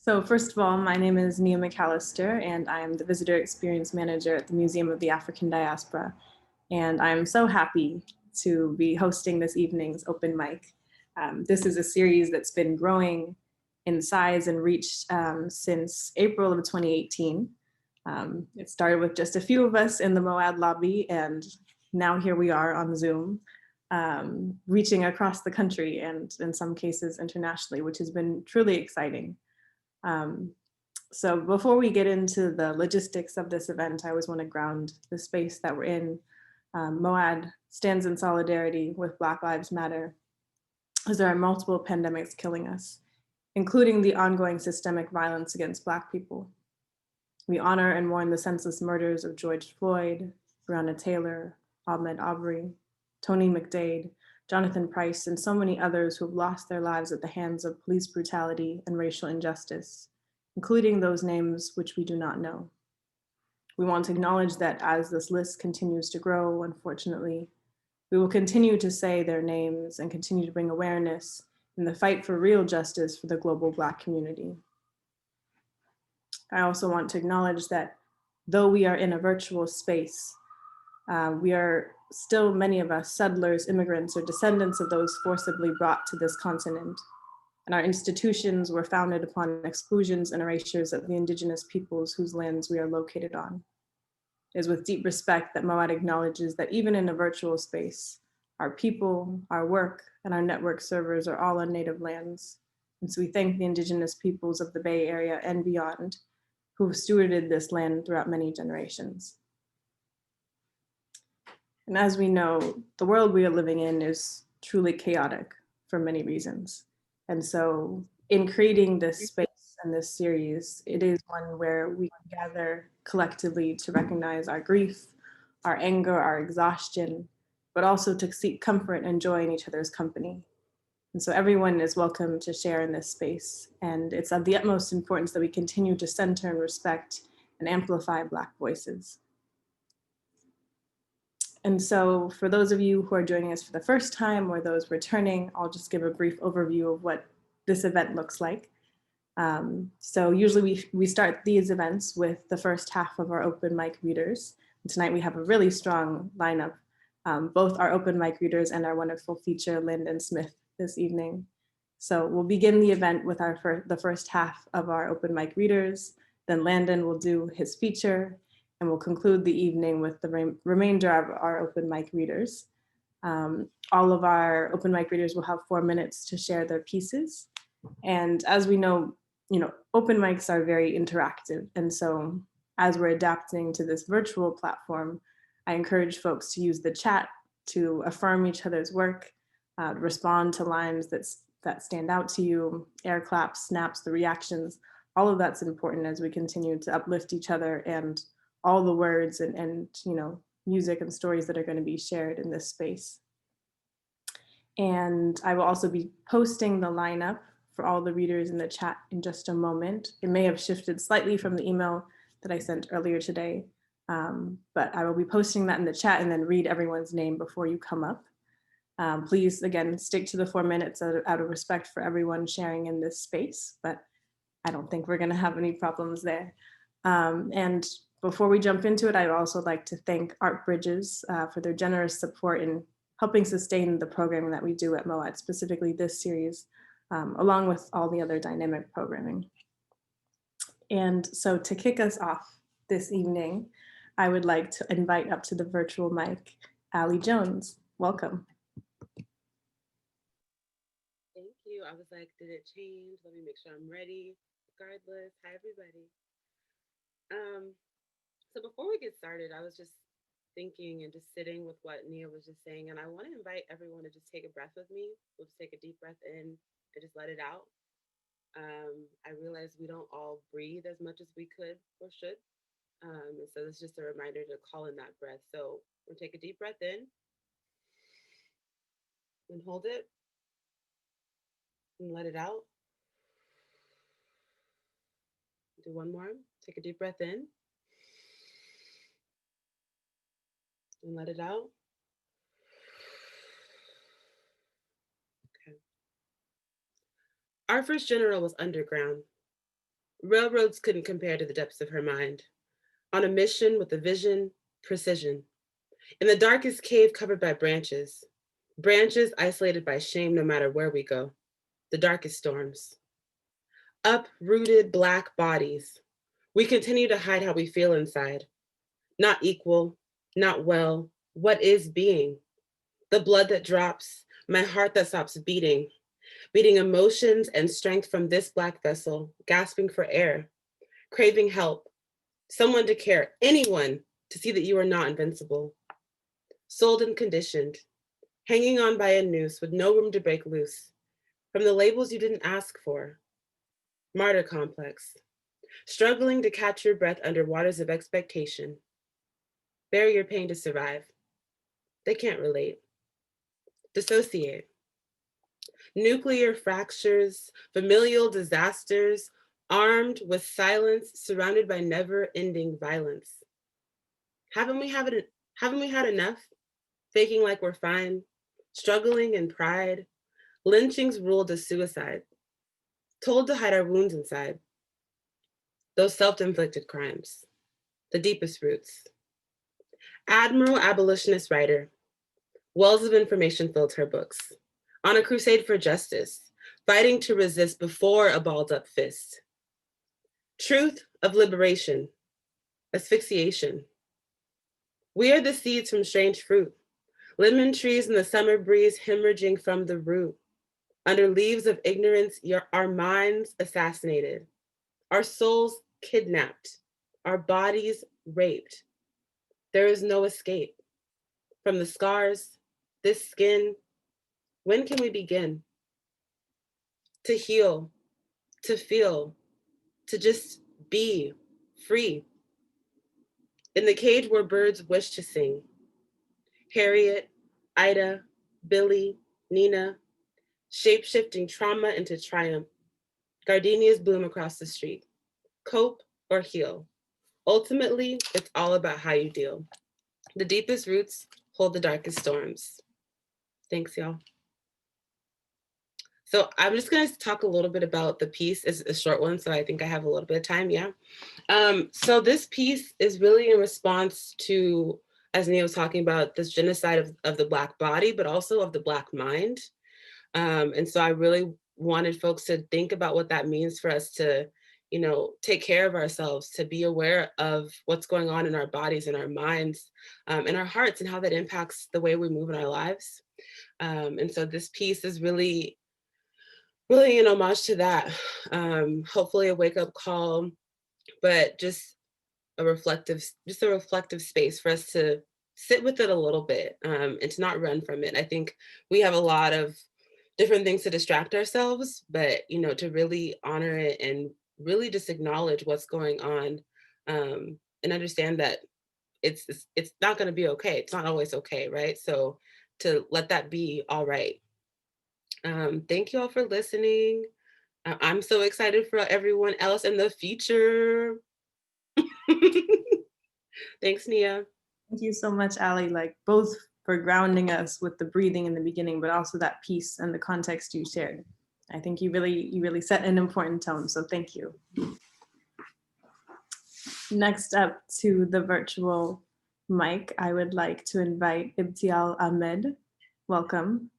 So first of all, my name is Nia McAllister, and I am the Visitor Experience Manager at the Museum of the African Diaspora. And I'm so happy to be hosting this evening's open mic. This is a series that's been growing in size and reach since April of 2018. It started with just a few of us in the MoAD lobby, and now here we are on Zoom, reaching across the country and in some cases internationally, which has been truly exciting. So before we get into the logistics of this event, I always want to ground the space that we're in. MoAD stands in solidarity with Black Lives Matter, as there are multiple pandemics killing us, including the ongoing systemic violence against Black people. We honor and mourn the senseless murders of George Floyd, Breonna Taylor, Ahmaud Arbery, Tony McDade, Jonathan Price, and so many others who have lost their lives at the hands of police brutality and racial injustice, including those names which we do not know. We want to acknowledge that as this list continues to grow, unfortunately, we will continue to say their names and continue to bring awareness in the fight for real justice for the global Black community. I also want to acknowledge that though we are in a virtual space, we are still, many of us, settlers, immigrants, or descendants of those forcibly brought to this continent. And our institutions were founded upon exclusions and erasures of the indigenous peoples whose lands we are located on. It is with deep respect that MoAD acknowledges that even in a virtual space, our people, our work, and our network servers are all on native lands. And so we thank the indigenous peoples of the Bay Area and beyond who have stewarded this land throughout many generations. And as we know, the world we are living in is truly chaotic for many reasons. And so in creating this space and this series, it is one where we gather collectively to recognize our grief, our anger, our exhaustion, but also to seek comfort and joy in each other's company. And so everyone is welcome to share in this space. And it's of the utmost importance that we continue to center and respect and amplify Black voices. And so for those of you who are joining us for the first time or those returning, I'll just give a brief overview of what this event looks like. So usually we start these events with the first half of our open mic readers. And tonight we have a really strong lineup, both our open mic readers and our wonderful feature, Landon Smith, this evening. So we'll begin the event with the first half of our open mic readers. Then Landon will do his feature, and we'll conclude the evening with the remainder of our open mic readers. All of our open mic readers will have 4 minutes to share their pieces. And as we know, open mics are very interactive. And so as we're adapting to this virtual platform, I encourage folks to use the chat to affirm each other's work, respond to lines that stand out to you, air claps, snaps, the reactions. All of that's important as we continue to uplift each other and all the words and music and stories that are going to be shared in this space. And I will also be posting the lineup for all the readers in the chat in just a moment. It may have shifted slightly from the email that I sent earlier today, but I will be posting that in the chat and then read everyone's name before you come up. Please, again, stick to the 4 minutes out of respect for everyone sharing in this space, but I don't think we're going to have any problems there. And before we jump into it, I'd also like to thank Art Bridges for their generous support in helping sustain the programming that we do at MoAD, specifically this series, along with all the other dynamic programming. And so to kick us off this evening, I would like to invite up to the virtual mic, Alia Jones. Welcome. Thank you. I was like, did it change? Let me make sure I'm ready. Regardless, hi everybody. So before we get started, I was just thinking and just sitting with what Nia was just saying, and I want to invite everyone to just take a breath with me. We'll just take a deep breath in and just let it out. I realize we don't all breathe as much as we could or should. And so it's just a reminder to call in that breath. So we'll take a deep breath in and hold it and let it out. Do one more. Take a deep breath in and let it out. Okay. Our first general was underground. Railroads couldn't compare to the depths of her mind. On a mission with a vision, precision. In the darkest cave covered by branches. Branches isolated by shame no matter where we go. The darkest storms. Uprooted Black bodies. We continue to hide how we feel inside. Not equal, not well. What is being? The blood that drops, my heart that stops beating, beating emotions and strength from this Black vessel, gasping for air, craving help, someone to care, anyone to see that you are not invincible. Sold and conditioned, hanging on by a noose with no room to break loose from the labels you didn't ask for. Martyr complex, struggling to catch your breath under waters of expectation. Bury your pain to survive. They can't relate. Dissociate. Nuclear fractures, familial disasters, armed with silence, surrounded by never-ending violence. Haven't we had enough? Faking like we're fine, struggling in pride, lynchings ruled as suicide, told to hide our wounds inside. Those self-inflicted crimes, the deepest roots. Admiral abolitionist writer, wells of information filled her books. On a crusade for justice, fighting to resist before a balled up fist. Truth of liberation, asphyxiation. We are the seeds from strange fruit, lemon trees in the summer breeze hemorrhaging from the root. Under leaves of ignorance, our minds assassinated, our souls kidnapped, our bodies raped. There is no escape. From the scars, this skin, when can we begin? To heal, to feel, to just be free. In the cage where birds wish to sing. Harriet, Ida, Billy, Nina, shape-shifting trauma into triumph. Gardenias bloom across the street. Cope or heal. Ultimately, it's all about how you deal. The deepest roots hold the darkest storms. Thanks, y'all. So I'm just going to talk a little bit about the piece. It's a short one, so I think I have a little bit of time, yeah. So this piece is really in response to, as Nia was talking about, this genocide of the Black body, but also of the Black mind. And so I really wanted folks to think about what that means for us to, you know, take care of ourselves, to be aware of what's going on in our bodies and our minds and our hearts and how that impacts the way we move in our lives. And so this piece is really an homage to that. Hopefully a wake-up call, but just a reflective space for us to sit with it a little bit and to not run from it. I think we have a lot of different things to distract ourselves, but you know, to really honor it and really just acknowledge what's going on and understand that it's not going to be okay. It's not always okay, right? So to let that be all right. Thank you all for listening. I'm so excited for everyone else in the future. Thanks, Nia. Thank you so much, Ali, like both for grounding us with the breathing in the beginning, but also that piece and the context you shared. I think you really set an important tone, so thank you. Next up to the virtual mic, I would like to invite Ibtial Ahmed. Welcome.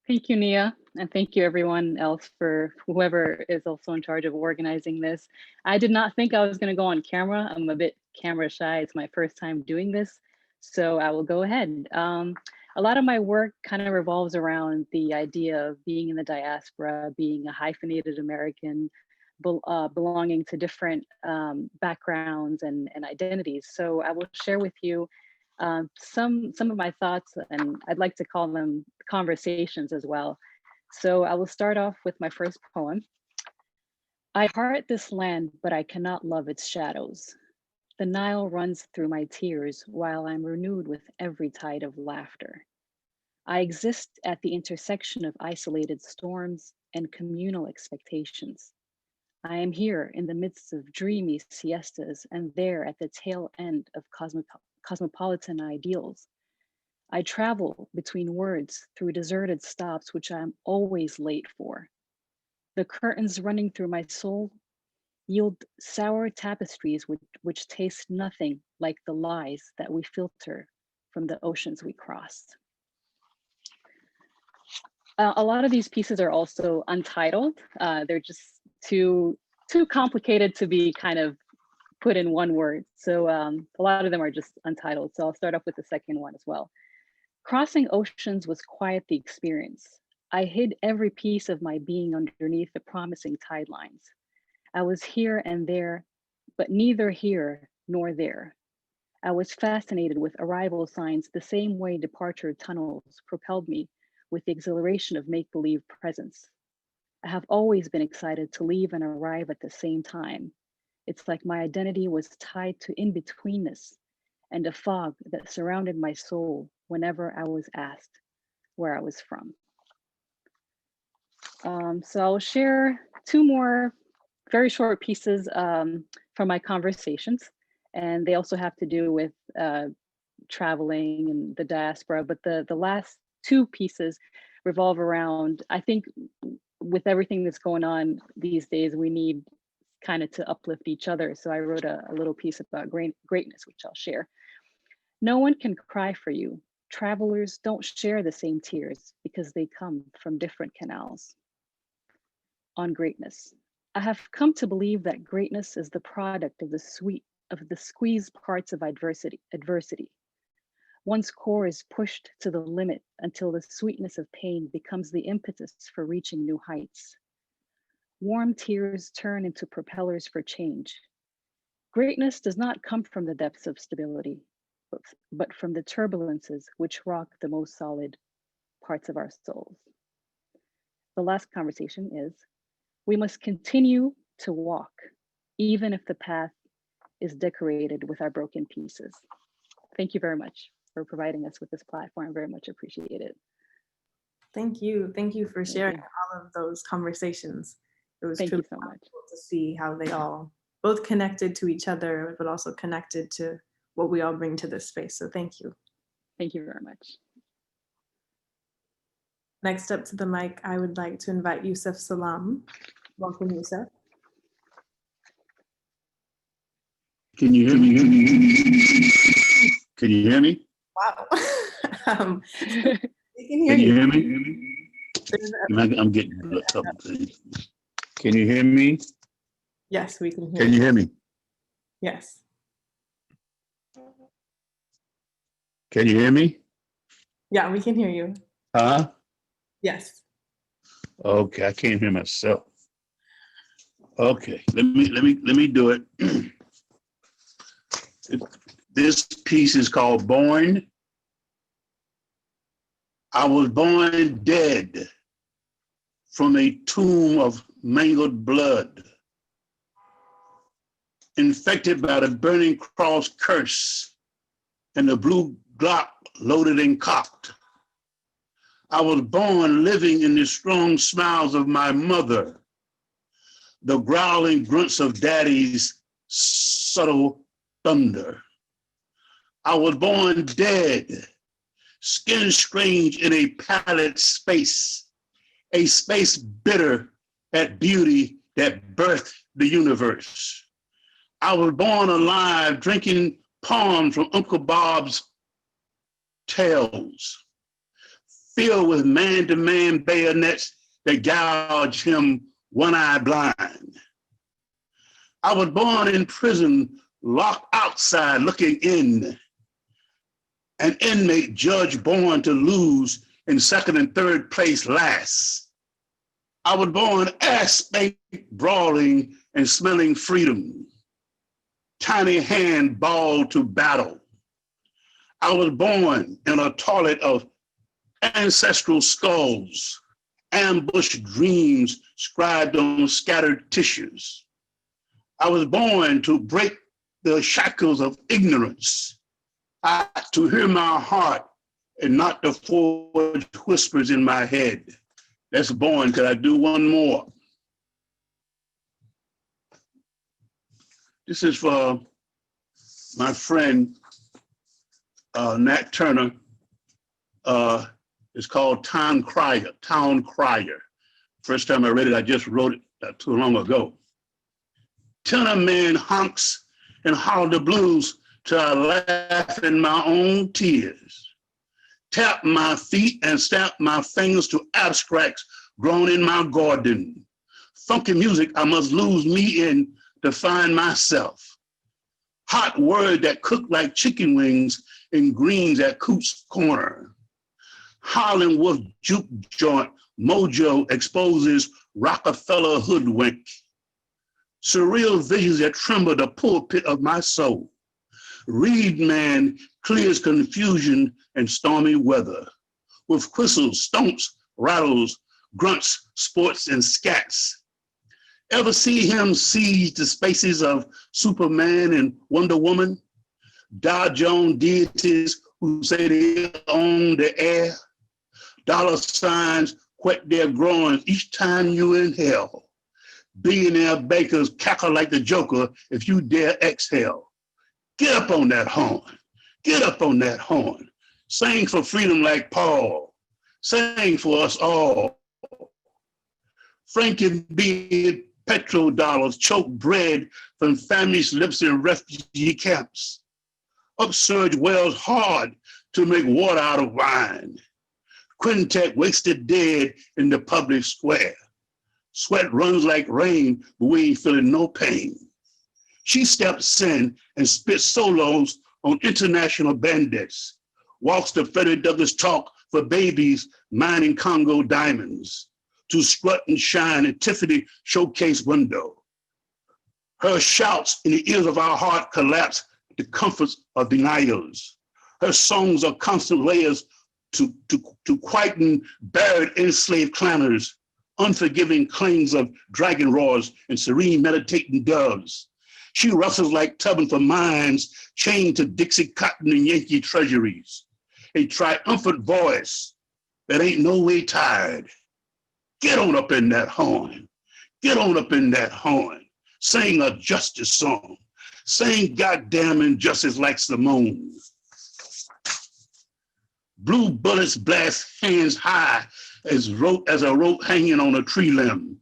Thank you, Nia, and thank you everyone else for whoever is also in charge of organizing this. I did not think I was going to go on camera. I'm a bit camera shy. It's my first time doing this, so I will go ahead. A lot of my work kind of revolves around the idea of being in the diaspora, being a hyphenated American, belonging to different backgrounds and identities. So I will share with you some of my thoughts, and I'd like to call them conversations as well. So I will start off with my first poem. I heart this land, but I cannot love its shadows. The Nile runs through my tears while I'm renewed with every tide of laughter. I exist at the intersection of isolated storms and communal expectations. I am here in the midst of dreamy siestas and there at the tail end of cosmopolitan ideals. I travel between words through deserted stops, which I'm always late for. The curtains running through my soul yield sour tapestries which taste nothing like the lies that we filter from the oceans we crossed. A lot of these pieces are also untitled. They're just too complicated to be kind of put in one word. So a lot of them are just untitled. So I'll start off with the second one as well. Crossing oceans was quite the experience. I hid every piece of my being underneath the promising tide lines. I was here and there, but neither here nor there. I was fascinated with arrival signs the same way departure tunnels propelled me with the exhilaration of make-believe presence. I have always been excited to leave and arrive at the same time. It's like my identity was tied to in-betweenness and a fog that surrounded my soul whenever I was asked where I was from. So I'll share two more very short pieces from my conversations, and they also have to do with traveling and the diaspora, but the last two pieces revolve around, I think with everything that's going on these days, we need kind of to uplift each other. So I wrote a little piece about greatness, which I'll share. No one can cry for you. Travelers don't share the same tears because they come from different canals. On greatness, I have come to believe that greatness is the product of the squeezed parts of adversity. One's core is pushed to the limit until the sweetness of pain becomes the impetus for reaching new heights. Warm tears turn into propellers for change. Greatness does not come from the depths of stability, but from the turbulences which rock the most solid parts of our souls. The last conversation is, we must continue to walk, even if the path is decorated with our broken pieces. Thank you very much for providing us with this platform. Very much appreciate it. Thank you. Thank you for sharing all of those conversations. It was truly so much to see how they all both connected to each other, but also connected to what we all bring to this space. So thank you. Thank you very much. Next up to the mic, I would like to invite Yusef Salaam. Welcome, Yusef. Can you hear me? Can you hear me? Wow. We can Can you hear me? I'm getting a couple things. Can you hear me? Yes, we can hear Can you hear me? Yes. Can you hear me? Yeah, we can hear you. Huh? Yes. Okay, I can't hear myself. Okay, let me do it. This piece is called Born. I was born dead from a tomb of mangled blood, infected by the burning cross curse and the blue Glock loaded and cocked. I was born living in the strong smiles of my mother, the growling grunts of daddy's subtle thunder. I was born dead, skin strange in a pallid space, a space bitter at beauty that birthed the universe. I was born alive, drinking palm from Uncle Bob's tales, filled with man-to-man bayonets that gouged him one-eye blind. I was born in prison, locked outside looking in, an inmate judge born to lose in second and third place last. I was born ass-spanked, brawling and smelling freedom, tiny hand balled to battle. I was born in a toilet of ancestral skulls, ambushed dreams scribed on scattered tissues. I was born to break the shackles of ignorance, to hear my heart and not the forged whispers in my head. That's born. Could I do one more? This is for my friend, Nat Turner. It's called Town Crier. First time I read it, I just wrote it not too long ago. tenor man honks and holler the blues till I laugh in my own tears. Tap my feet and stamp my fingers to abstracts grown in my garden. Funky music I must lose me in to find myself. Hot word that cook like chicken wings and greens at Coots Corner. Howlin' Wolf juke joint mojo exposes Rockefeller hoodwink. Surreal visions that tremble the pulpit of my soul. Reed man clears confusion and stormy weather. With whistles, stomps, rattles, grunts, sports, and scats. Ever see him seize the spaces of Superman and Wonder Woman? Dow Jones deities who say they own the air. Dollar signs whet their groins each time you inhale. Billionaire bakers cackle like the Joker if you dare exhale. Get up on that horn. Get up on that horn. Sing for freedom like Paul. Sing for us all. Frankie beard petrodollars choke bread from famished lips in refugee camps. Upsurge wells hard to make water out of wine. Quintet wasted dead in the public square. Sweat runs like rain, but we ain't feeling no pain. She steps in and spits solos on international bandits. Walks the Frederick Douglass talk for babies mining Congo diamonds. To strut and shine in Tiffany showcase window. Her shouts in the ears of our heart collapse the comforts of denials. Her songs are constant layers to quieten buried enslaved clanners, unforgiving clings of dragon roars and serene meditating doves. She rustles like tubbing for mines, chained to Dixie cotton and Yankee treasuries. A triumphant voice that ain't no way tired. Get on up in that horn. Get on up in that horn. Sing a justice song. Sing goddamn injustice like Simone. Blue bullets blast hands high as a rope hanging on a tree limb.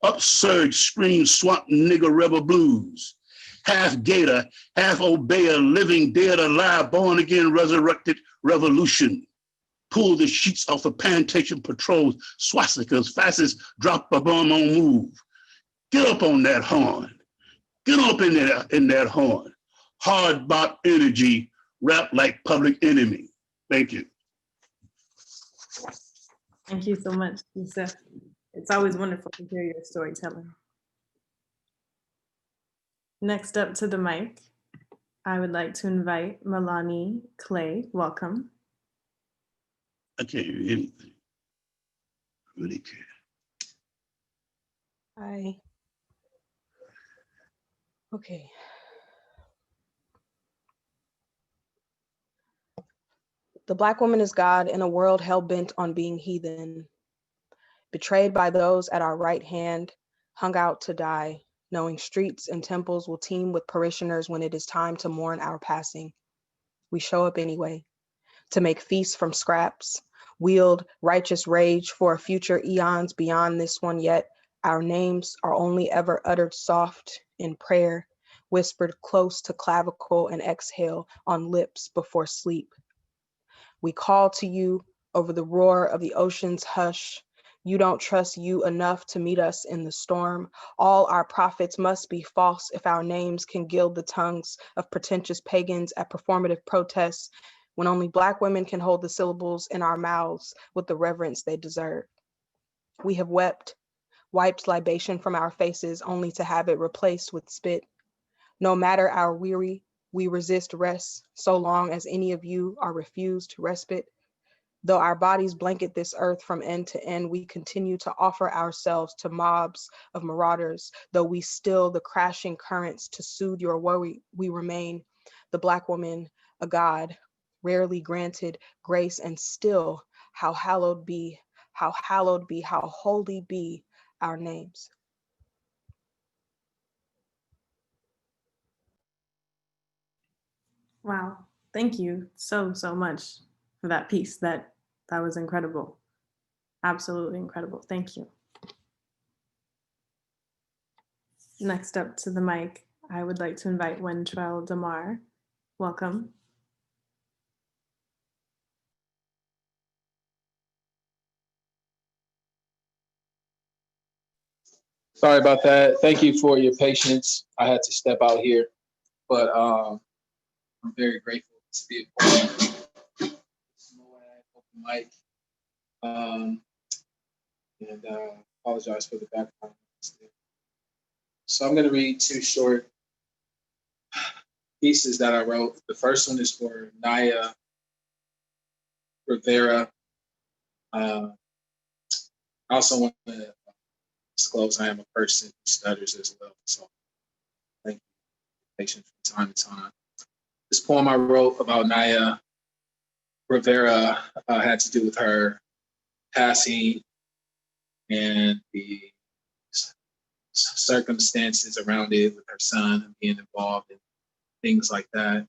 Upsurge screams swamp nigger rebel blues. Half gator, half obeyer, living dead alive, born again, resurrected revolution. Pull the sheets off of plantation patrols, swastikas, fascists drop a bomb on move. Get up on that horn. Get up in that horn. Hard bop energy, rap like Public Enemy. Thank you. Thank you so much, Yusef. It's always wonderful to hear your storytelling. Next up to the mic, I would like to invite Meilani Clay. Welcome. I can't hear anything. I really can't. Hi. Okay. The Black woman is God in a world hell-bent on being heathen, betrayed by those at our right hand, hung out to die, knowing streets and temples will teem with parishioners when it is time to mourn our passing. We show up anyway, to make feasts from scraps, wield righteous rage for a future eons beyond this one, yet our names are only ever uttered soft in prayer, whispered close to clavicle and exhale on lips before sleep. We call to you over the roar of the ocean's hush. You don't trust you enough to meet us in the storm. All our prophets must be false if our names can gild the tongues of pretentious pagans at performative protests, when only Black women can hold the syllables in our mouths with the reverence they deserve. We have wept, wiped libation from our faces only to have it replaced with spit. No matter our weary, we resist rest so long as any of you are refused respite. Though our bodies blanket this earth from end to end, we continue to offer ourselves to mobs of marauders. Though we still the crashing currents to soothe your worry, we remain the Black woman, a God, rarely granted grace, and still how hallowed be, how holy be our names. Wow, thank you so much for that piece. That was incredible. Absolutely incredible. Thank you. Next up to the mic, I would like to invite Trelle Damar. Welcome. Sorry about that. Thank you for your patience. I had to step out here, but I'm very grateful to be a part of this MoAD Open Mic. And apologize for the background. So I'm going to read two short pieces that I wrote. The first one is for Naya Rivera. I also want to disclose I am a person who stutters as well. So thank you for your patience from time to time. This poem I wrote about Naya Rivera had to do with her passing and the circumstances around it with her son and being involved in things like that.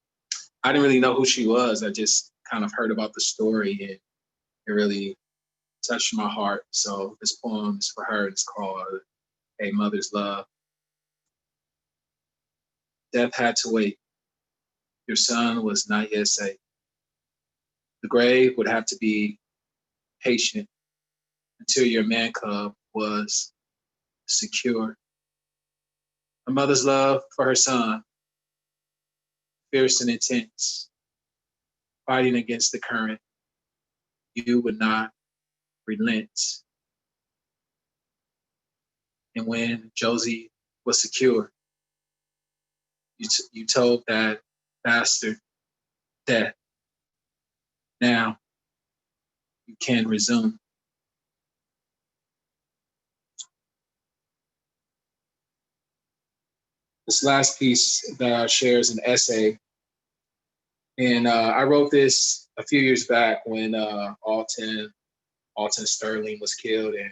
I didn't really know who she was. I just kind of heard about the story and it really touched my heart. So this poem is for her. It's called A Mother's Love. Death had to wait. Your son was not yet safe. The grave would have to be patient until your man cub was secure. A mother's love for her son, fierce and intense, fighting against the current. You would not relent. And when Josie was secure, you told that bastard death. Now you can resume. This last piece that I share is an essay. And I wrote this a few years back when Alton Sterling was killed and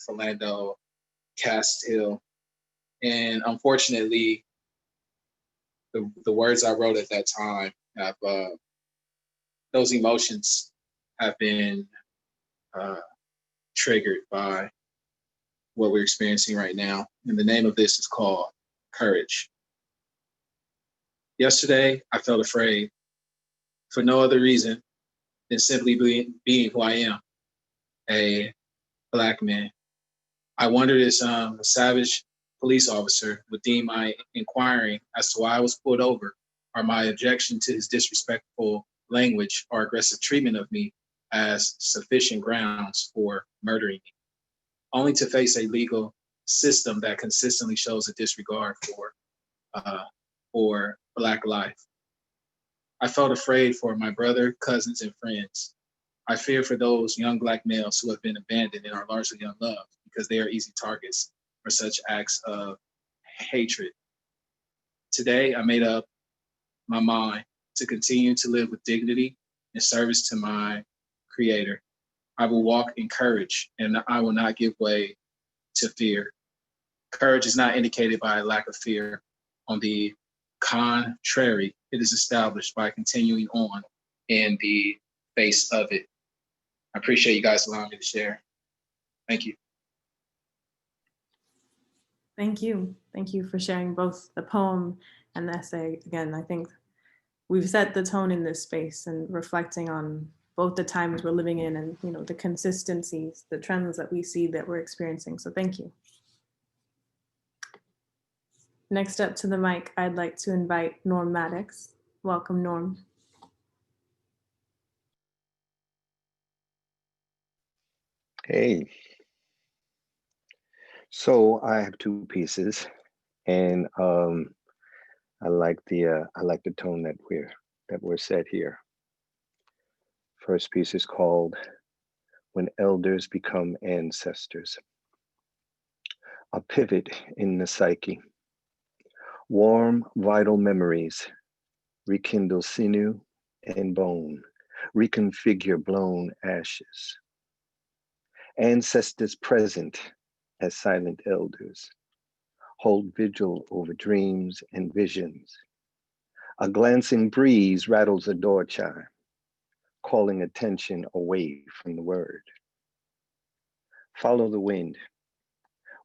Philando Castile. And unfortunately, the words I wrote at that time have, those emotions have been triggered by what we're experiencing right now. And the name of this is called Courage. Yesterday, I felt afraid for no other reason than simply being who I am, a Black man. I wondered if a savage police officer would deem my inquiring as to why I was pulled over or my objection to his disrespectful language or aggressive treatment of me as sufficient grounds for murdering me, only to face a legal system that consistently shows a disregard for Black life. I felt afraid for my brother, cousins, and friends. I fear for those young Black males who have been abandoned and are largely unloved because they are easy targets for such acts of hatred. Today, I made up my mind to continue to live with dignity and service to my Creator. I will walk in courage and I will not give way to fear. Courage is not indicated by a lack of fear. On the contrary, it is established by continuing on in the face of it. I appreciate you guys allowing me to share. Thank you. Thank you. Thank you for sharing both the poem and the essay. Again, I think we've set the tone in this space and reflecting on both the times we're living in and the consistencies, the trends that we see that we're experiencing. So thank you. Next up to the mic, I'd like to invite Norm Maddox. Welcome, Norm. Hey. So I have two pieces, and I like the tone that we're set here. First piece is called When Elders Become Ancestors. A pivot in the psyche. Warm, vital memories rekindle sinew and bone, reconfigure blown ashes. Ancestors present as silent elders hold vigil over dreams and visions. A glancing breeze rattles a door chime, calling attention away from the word. Follow the wind.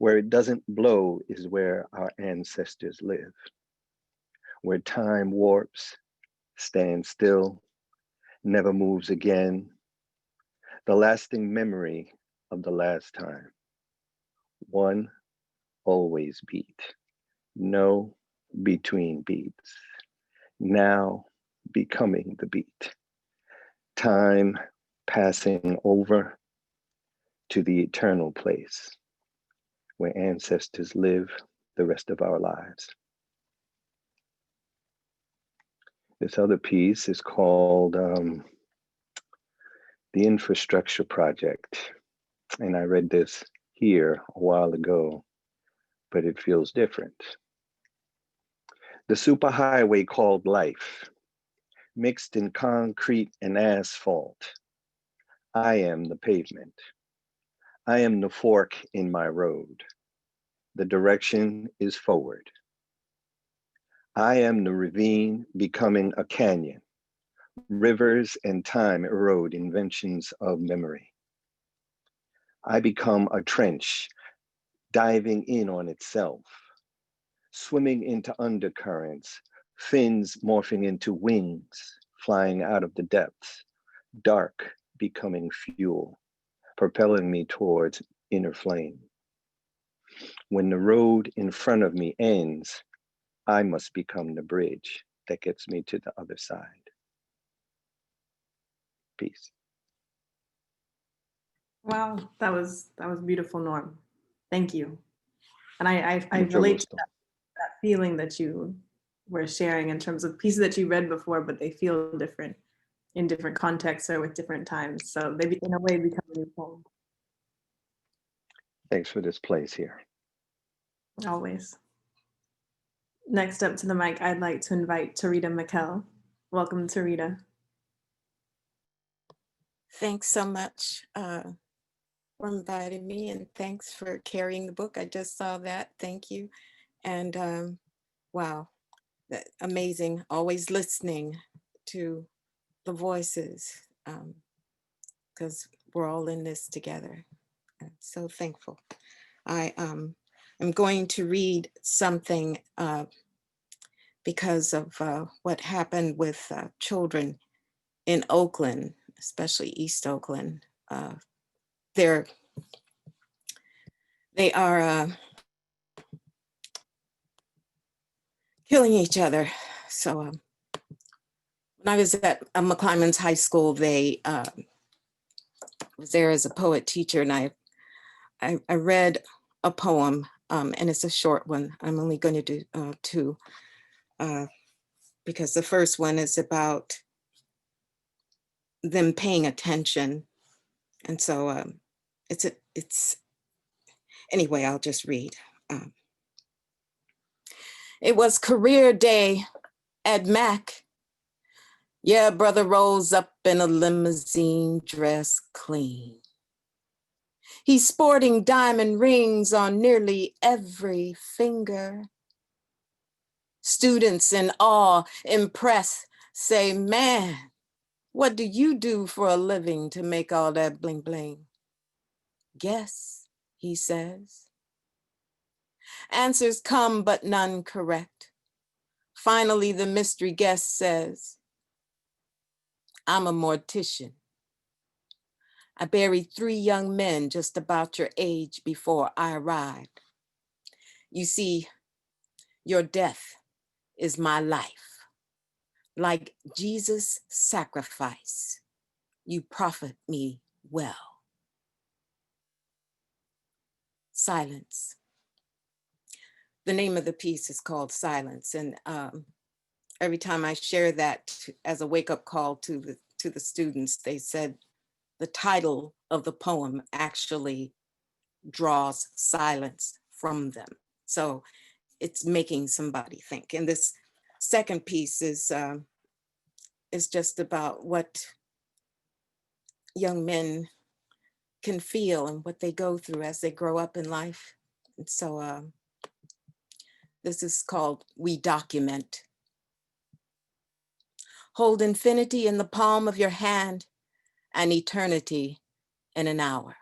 Where it doesn't blow is where our ancestors live. Where time warps, stands still, never moves again. The lasting memory of the last time. One always beat. No between beats. Now becoming the beat. Time passing over to the eternal place where ancestors live the rest of our lives. This other piece is called The Infrastructure Project. And I read this here a while ago, but it feels different. The superhighway called life, mixed in concrete and asphalt. I am the pavement. I am the fork in my road. The direction is forward. I am the ravine becoming a canyon. Rivers and time erode inventions of memory. I become a trench, diving in on itself, swimming into undercurrents, fins morphing into wings, flying out of the depths, dark becoming fuel, propelling me towards inner flame. When the road in front of me ends, I must become the bridge that gets me to the other side. Peace. Wow, that was beautiful, Norm. Thank you. And I Mucho relate to gusto. that feeling that you were sharing in terms of pieces that you read before, but they feel different in different contexts or with different times. So they, in a way, become a new poem. Thanks for this place here. Always. Next up to the mic, I'd like to invite Tarita Mikkel. Welcome, Tarita. Thanks so much for inviting me, and thanks for carrying the book. I just saw that. Thank you. And wow, amazing. Always listening to the voices because we're all in this together. I'm so thankful. I am going to read something because of what happened with children in Oakland, especially East Oakland. They are killing each other. So when I was at McClymonds High School, they was there as a poet teacher, and I read a poem, and it's a short one. I'm only going to do two, because the first one is about them paying attention. And so it's anyway, I'll just read. It was career day at Mac. Yeah, brother rolls up in a limousine, dressed clean. He's sporting diamond rings on nearly every finger. Students in awe, impressed, say, man, what do you do for a living to make all that bling bling? Guess, he says. Answers come, but none correct. Finally, the mystery guest says, I'm a mortician. I buried 3 young men just about your age before I arrived. You see, your death is my life. Like Jesus' sacrifice, you profit me well. Silence. The name of the piece is called Silence. And every time I share that as a wake-up call to the students, they said the title of the poem actually draws silence from them. So it's making somebody think. And this second piece is just about what young men can feel and what they go through as they grow up in life. And so this is called We Document. Hold infinity in the palm of your hand and eternity in an hour.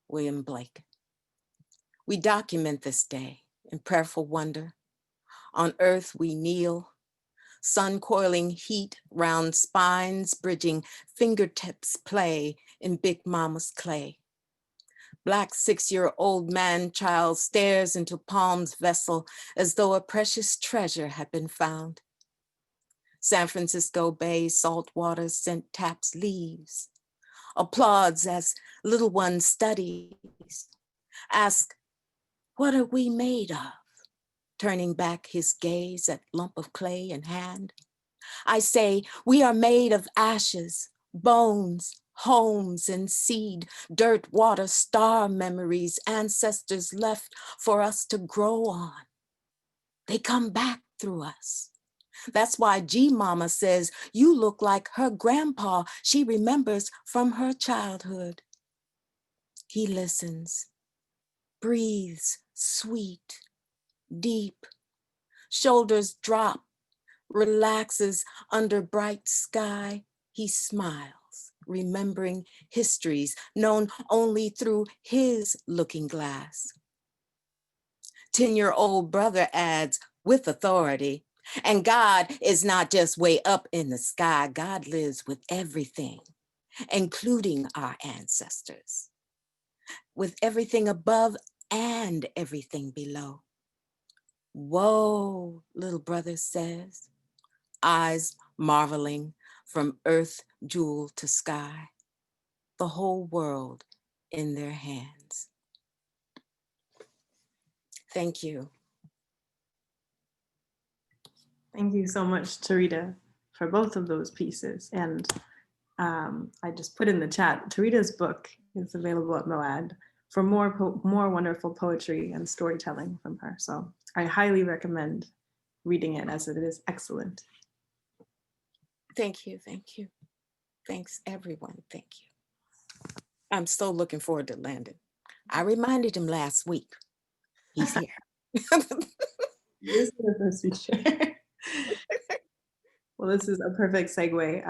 William Blake. We document this day in prayerful wonder. On earth we kneel, sun coiling heat round spines, bridging fingertips play in Big Mama's clay. Black 6-year-old man-child stares into palm's vessel as though a precious treasure had been found. San Francisco Bay saltwater scent taps leaves, applauds as little one studies, ask, what are we made of? Turning back his gaze at lump of clay in hand. I say, we are made of ashes, bones, homes and seed, dirt, water, star memories, ancestors left for us to grow on. They come back through us. That's why G-Mama says, you look like her grandpa she remembers from her childhood. He listens, breathes sweet, deep, shoulders drop, relaxes under bright sky. He smiles, remembering histories known only through his looking glass. 10-year-old brother adds with authority, and God is not just way up in the sky. God lives with everything, including our ancestors, with everything above and everything below. Whoa, little brother says, eyes marveling from earth jewel to sky, the whole world in their hands. Thank you. Thank you so much, Tarita, for both of those pieces. And I just put in the chat, Tarita's book is available at MoAD for more wonderful poetry and storytelling from her. So I highly recommend reading it, as it is excellent. Thank you, thank you. Thanks everyone, thank you. I'm so looking forward to Landon. I reminded him last week, he's here. This is the first feature. Well, this is a perfect segue.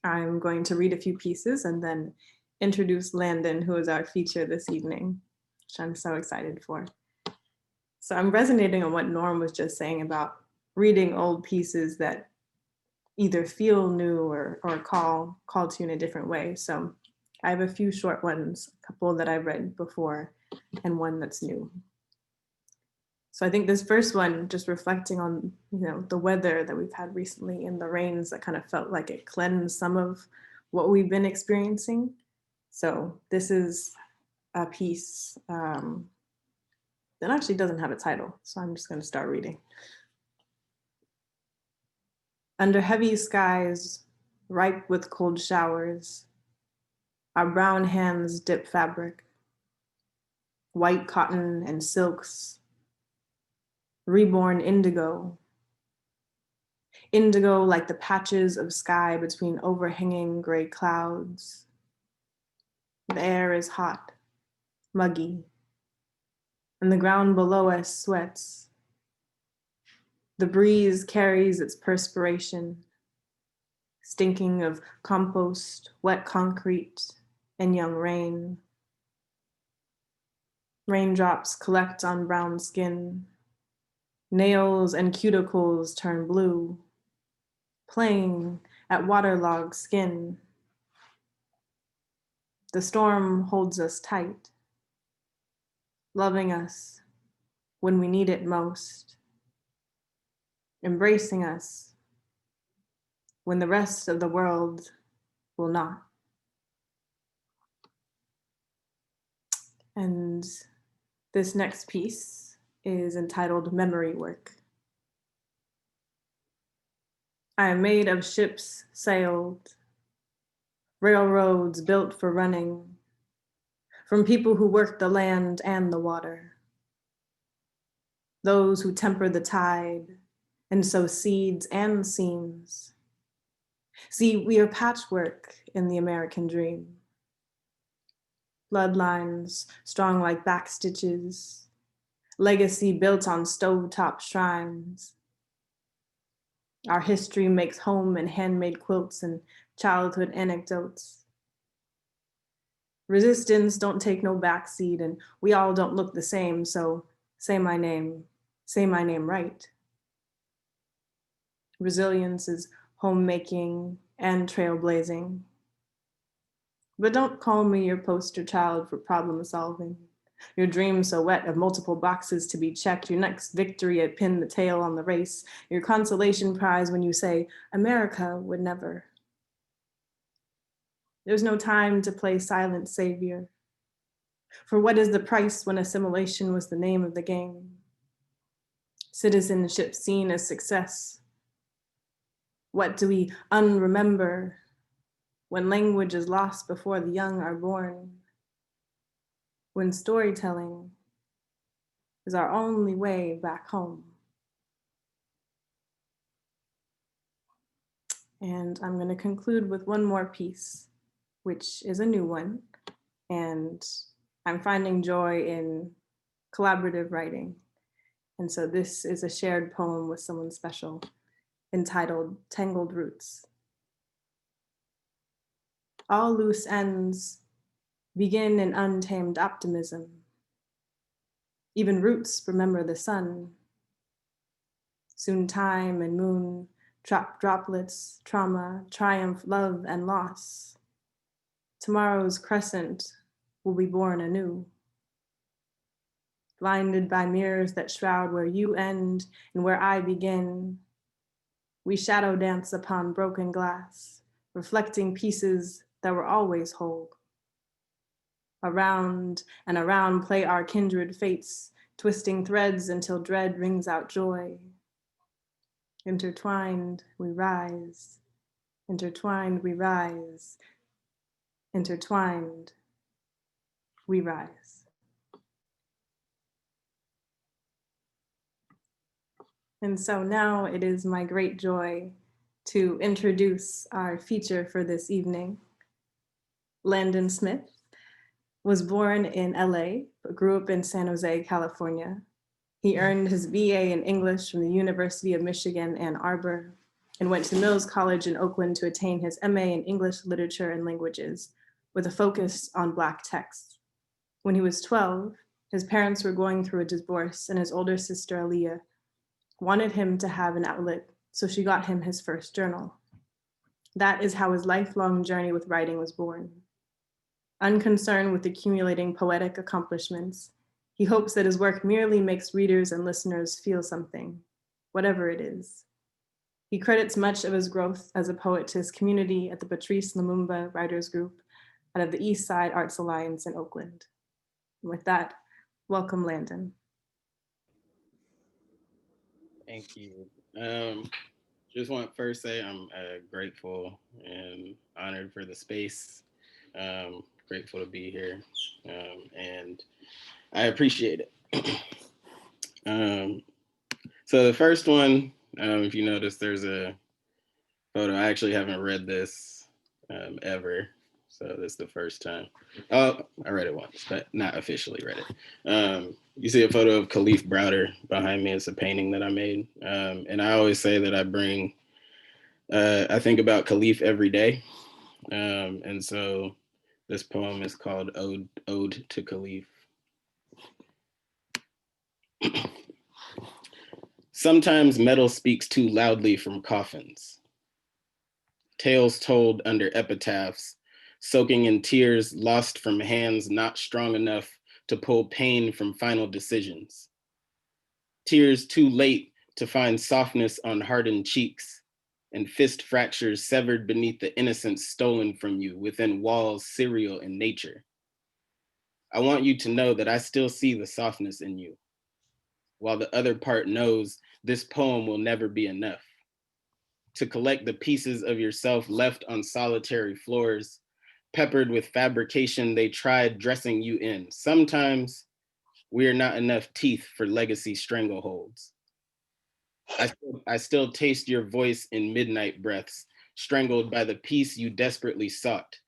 I'm going to read a few pieces and then introduce Landon, who is our feature this evening, which I'm so excited for. So I'm resonating on what Norm was just saying about reading old pieces that either feel new or call to you in a different way. So I have a few short ones, a couple that I've read before and one that's new. So I think this first one, just reflecting on, the weather that we've had recently and the rains, that kind of felt like it cleansed some of what we've been experiencing. So this is a piece that actually doesn't have a title. So I'm just going to start reading. Under heavy skies, ripe with cold showers, our brown hands dip fabric, white cotton and silks, reborn indigo. Indigo like the patches of sky between overhanging gray clouds. The air is hot, muggy, and the ground below us sweats. The breeze carries its perspiration, stinking of compost, wet concrete, and young rain. Raindrops collect on brown skin. Nails and cuticles turn blue, playing at waterlogged skin. The storm holds us tight, loving us when we need it most, embracing us when the rest of the world will not. And this next piece is entitled Memory Work. I am made of ships sailed, railroads built for running, from people who work the land and the water, those who temper the tide and sow seeds and seams. See, we are patchwork in the American dream. Bloodlines strong like backstitches, legacy built on stovetop shrines. Our history makes home and handmade quilts and childhood anecdotes. Resistance don't take no backseat, and we all don't look the same, so say my name right. Resilience is homemaking and trailblazing. But don't call me your poster child for problem solving. Your dream so wet of multiple boxes to be checked, your next victory at pin the tail on the race, your consolation prize when you say, America would never. There's no time to play silent savior. For what is the price when assimilation was the name of the game? Citizenship seen as success. What do we unremember when language is lost before the young are born? When storytelling is our only way back home. And I'm going to conclude with one more piece, which is a new one. And I'm finding joy in collaborative writing. And so this is a shared poem with someone special entitled Tangled Roots. All loose ends begin in untamed optimism. Even roots remember the sun. Soon time and moon, droplets, trauma, triumph, love, and loss. Tomorrow's crescent will be born anew. Blinded by mirrors that shroud where you end and where I begin, we shadow dance upon broken glass, reflecting pieces that were always whole. Around and around play our kindred fates, twisting threads until dread rings out joy. Intertwined, we rise. Intertwined, we rise. Intertwined, we rise. And so now it is my great joy to introduce our feature for this evening. Landon Smith was born in LA, but grew up in San Jose, California. He earned his BA in English from the University of Michigan, Ann Arbor, and went to Mills College in Oakland to attain his MA in English Literature and Languages, with a focus on Black texts. When he was 12, his parents were going through a divorce, and his older sister, Alia, wanted him to have an outlet, so she got him his first journal. That is how his lifelong journey with writing was born. Unconcerned with accumulating poetic accomplishments, he hopes that his work merely makes readers and listeners feel something, whatever it is. He credits much of his growth as a poet to his community at the Patrice Lumumba Writers Group out of the East Side Arts Alliance in Oakland. And with that, welcome, Landon. Thank you. Just want to first say I'm grateful and honored for the space. Grateful to be here, and I appreciate it. So the first one, if you notice, there's a photo. I actually haven't read this ever, so this is the first time. Oh, I read it once, but not officially read it. You see a photo of Khalif Browder behind me. It's a painting that I made, and I always say that I think about Khalif every day, and so this poem is called Ode to Khalif. Sometimes metal speaks too loudly from coffins. Tales told under epitaphs, soaking in tears lost from hands not strong enough to pull pain from final decisions. Tears too late to find softness on hardened cheeks, and fist fractures severed beneath the innocence stolen from you within walls serial in nature. I want you to know that I still see the softness in you, while the other part knows this poem will never be enough. To collect the pieces of yourself left on solitary floors, peppered with fabrication they tried dressing you in. Sometimes we are not enough teeth for legacy strangleholds. I still taste your voice in midnight breaths, strangled by the peace you desperately sought.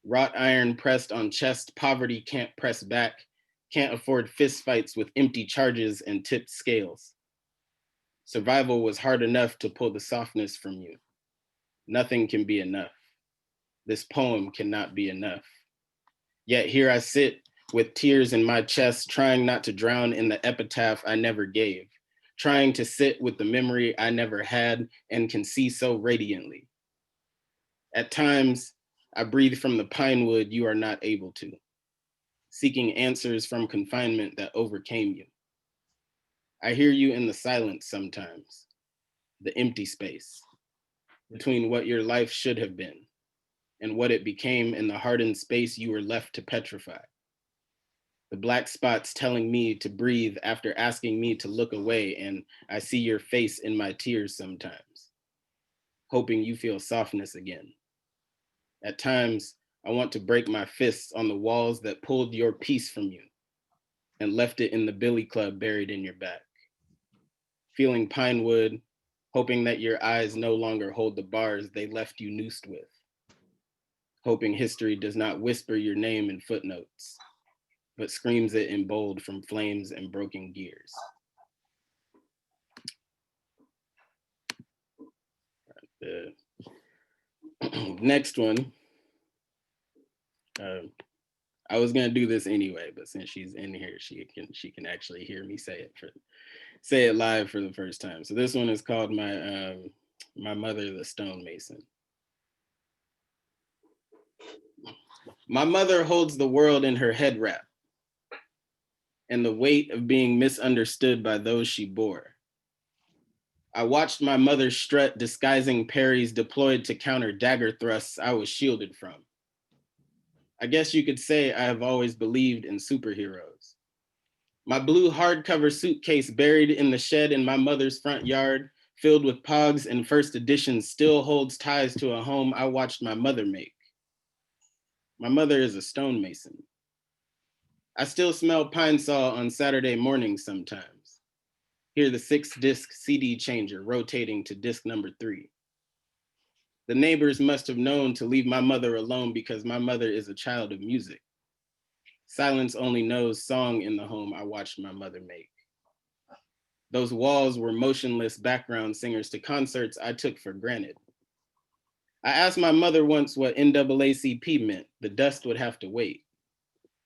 Wrought iron pressed on chest, poverty can't press back, can't afford fistfights with empty charges and tipped scales. Survival was hard enough to pull the softness from you. Nothing can be enough. This poem cannot be enough. Yet here I sit with tears in my chest, trying not to drown in the epitaph I never gave, trying to sit with the memory I never had and can see so radiantly. At times, I breathe from the pine wood you are not able to, seeking answers from confinement that overcame you. I hear you in the silence sometimes, the empty space between what your life should have been and what it became in the hardened space you were left to petrify. The black spots telling me to breathe after asking me to look away, and I see your face in my tears sometimes, hoping you feel softness again. At times, I want to break my fists on the walls that pulled your peace from you and left it in the billy club buried in your back. Feeling pine wood, hoping that your eyes no longer hold the bars they left you noosed with. Hoping history does not whisper your name in footnotes, but screams it in bold from flames and broken gears. The next one, I was gonna do this anyway, but since she's in here, she can actually hear me say it live for the first time. So this one is called My Mother, the Stonemason. My mother holds the world in her head wrap and the weight of being misunderstood by those she bore. I watched my mother strut disguising parries deployed to counter dagger thrusts I was shielded from. I guess you could say I have always believed in superheroes. My blue hardcover suitcase buried in the shed in my mother's front yard, filled with pogs and first editions, still holds ties to a home I watched my mother make. My mother is a stonemason. I still smell pine saw on Saturday mornings sometimes. Hear the 6-disc CD changer rotating to disc number 3. The neighbors must have known to leave my mother alone because my mother is a child of music. Silence only knows song in the home I watched my mother make. Those walls were motionless background singers to concerts I took for granted. I asked my mother once what NAACP meant. The dust would have to wait.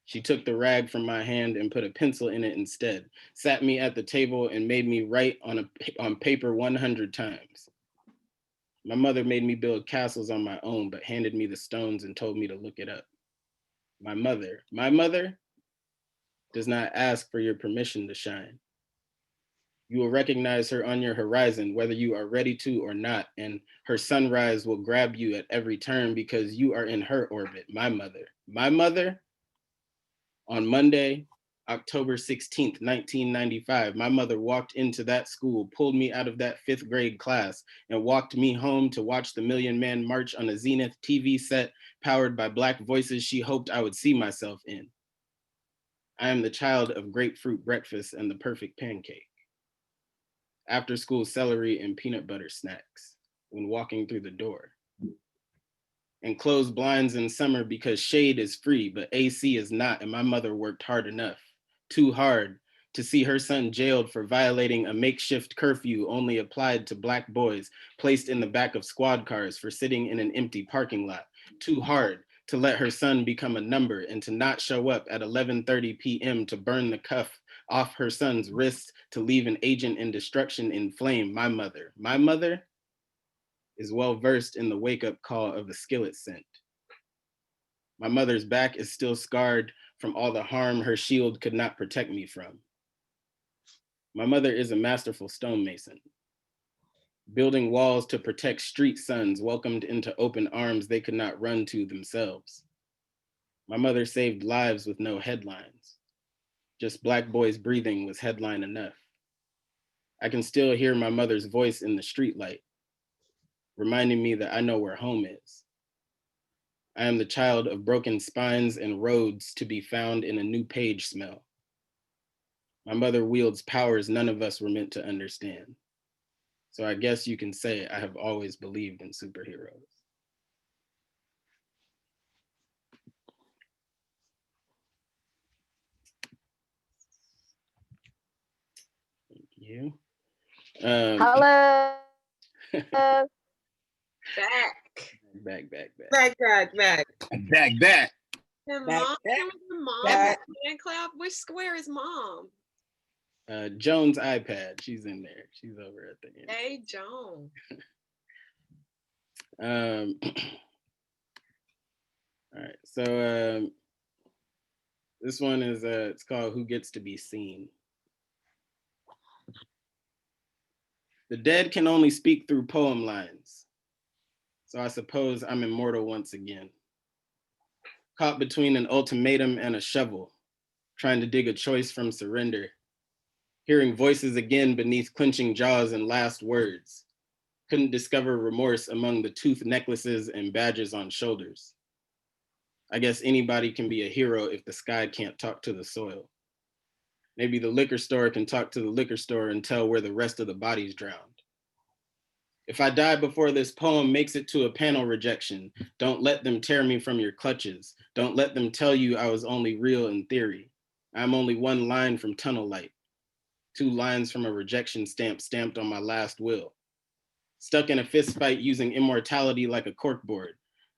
She took the rag from my hand and put a pencil in it instead, sat me at the table and made me write on paper 100 times. My mother made me build castles on my own, but handed me the stones and told me to look it up. My mother does not ask for your permission to shine. You will recognize her on your horizon, whether you are ready to or not, and her sunrise will grab you at every turn because you are in her orbit. My mother, on Monday, October 16th, 1995, my mother walked into that school, pulled me out of that 5th grade class, and walked me home to watch the Million Man March on a Zenith TV set powered by Black voices she hoped I would see myself in. I am the child of grapefruit breakfast and the perfect pancake. After school celery and peanut butter snacks when walking through the door. And closed blinds in summer because shade is free, but AC is not, and my mother worked hard enough, too hard, to see her son jailed for violating a makeshift curfew only applied to Black boys placed in the back of squad cars for sitting in an empty parking lot, too hard to let her son become a number and to not show up at 11:30 p.m. to burn the cuff off her son's wrist to leave an agent in destruction in flame. My mother is well versed in the wake-up call of the skillet scent. My mother's back is still scarred from all the harm her shield could not protect me from. My mother is a masterful stonemason, building walls to protect street sons welcomed into open arms they could not run to themselves. My mother saved lives with no headlines. Just Black boys breathing was headline enough. I can still hear my mother's voice in the streetlight, reminding me that I know where home is. I am the child of broken spines and roads to be found in a new page smell. My mother wields powers none of us were meant to understand. So I guess you can say I have always believed in superheroes. Thank you. Hello. Back. Back. Back. Back. And Back, mom, back, remember the mom back. fan club? Which square is mom? Joan's iPad, she's in there. She's over at the end. Hey, Joan. All right, so this one is, it's called Who Gets to Be Seen. The dead can only speak through poem lines, so I suppose I'm immortal once again. Caught between an ultimatum and a shovel, trying to dig a choice from surrender. Hearing voices again beneath clenching jaws and last words. Couldn't discover remorse among the tooth necklaces and badges on shoulders. I guess anybody can be a hero if the sky can't talk to the soil. Maybe the liquor store can talk to the liquor store and tell where the rest of the body's drowned. If I die before this poem makes it to a panel rejection, don't let them tear me from your clutches. Don't let them tell you I was only real in theory. I'm only one line from tunnel light. 2 lines from a rejection stamp stamped on my last will. Stuck in a fist fight using immortality like a corkboard,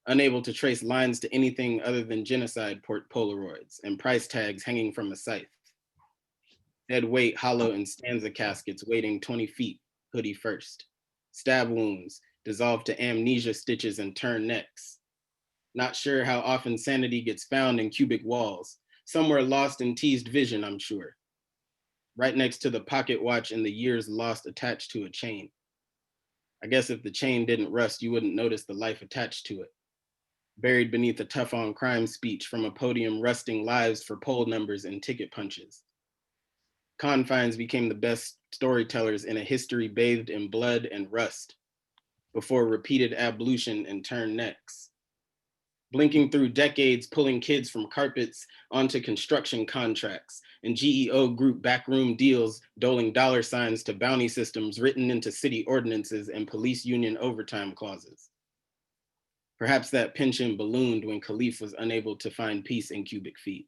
unable to trace lines to anything other than genocide Polaroids and price tags hanging from a scythe. Dead weight, hollow and stanza caskets waiting 20 feet, hoodie first. Stab wounds, dissolved to amnesia stitches and turn necks. Not sure how often sanity gets found in cubic walls, somewhere lost in teased vision, I'm sure. Right next to the pocket watch and the years lost attached to a chain. I guess if the chain didn't rust, you wouldn't notice the life attached to it. Buried beneath a tough on crime speech from a podium rusting lives for poll numbers and ticket punches. Confines became the best storytellers in a history bathed in blood and rust, before repeated ablution and turned necks. Blinking through decades, pulling kids from carpets onto construction contracts and GEO group backroom deals, doling dollar signs to bounty systems written into city ordinances and police union overtime clauses. Perhaps that pension ballooned when Khalif was unable to find peace in cubic feet.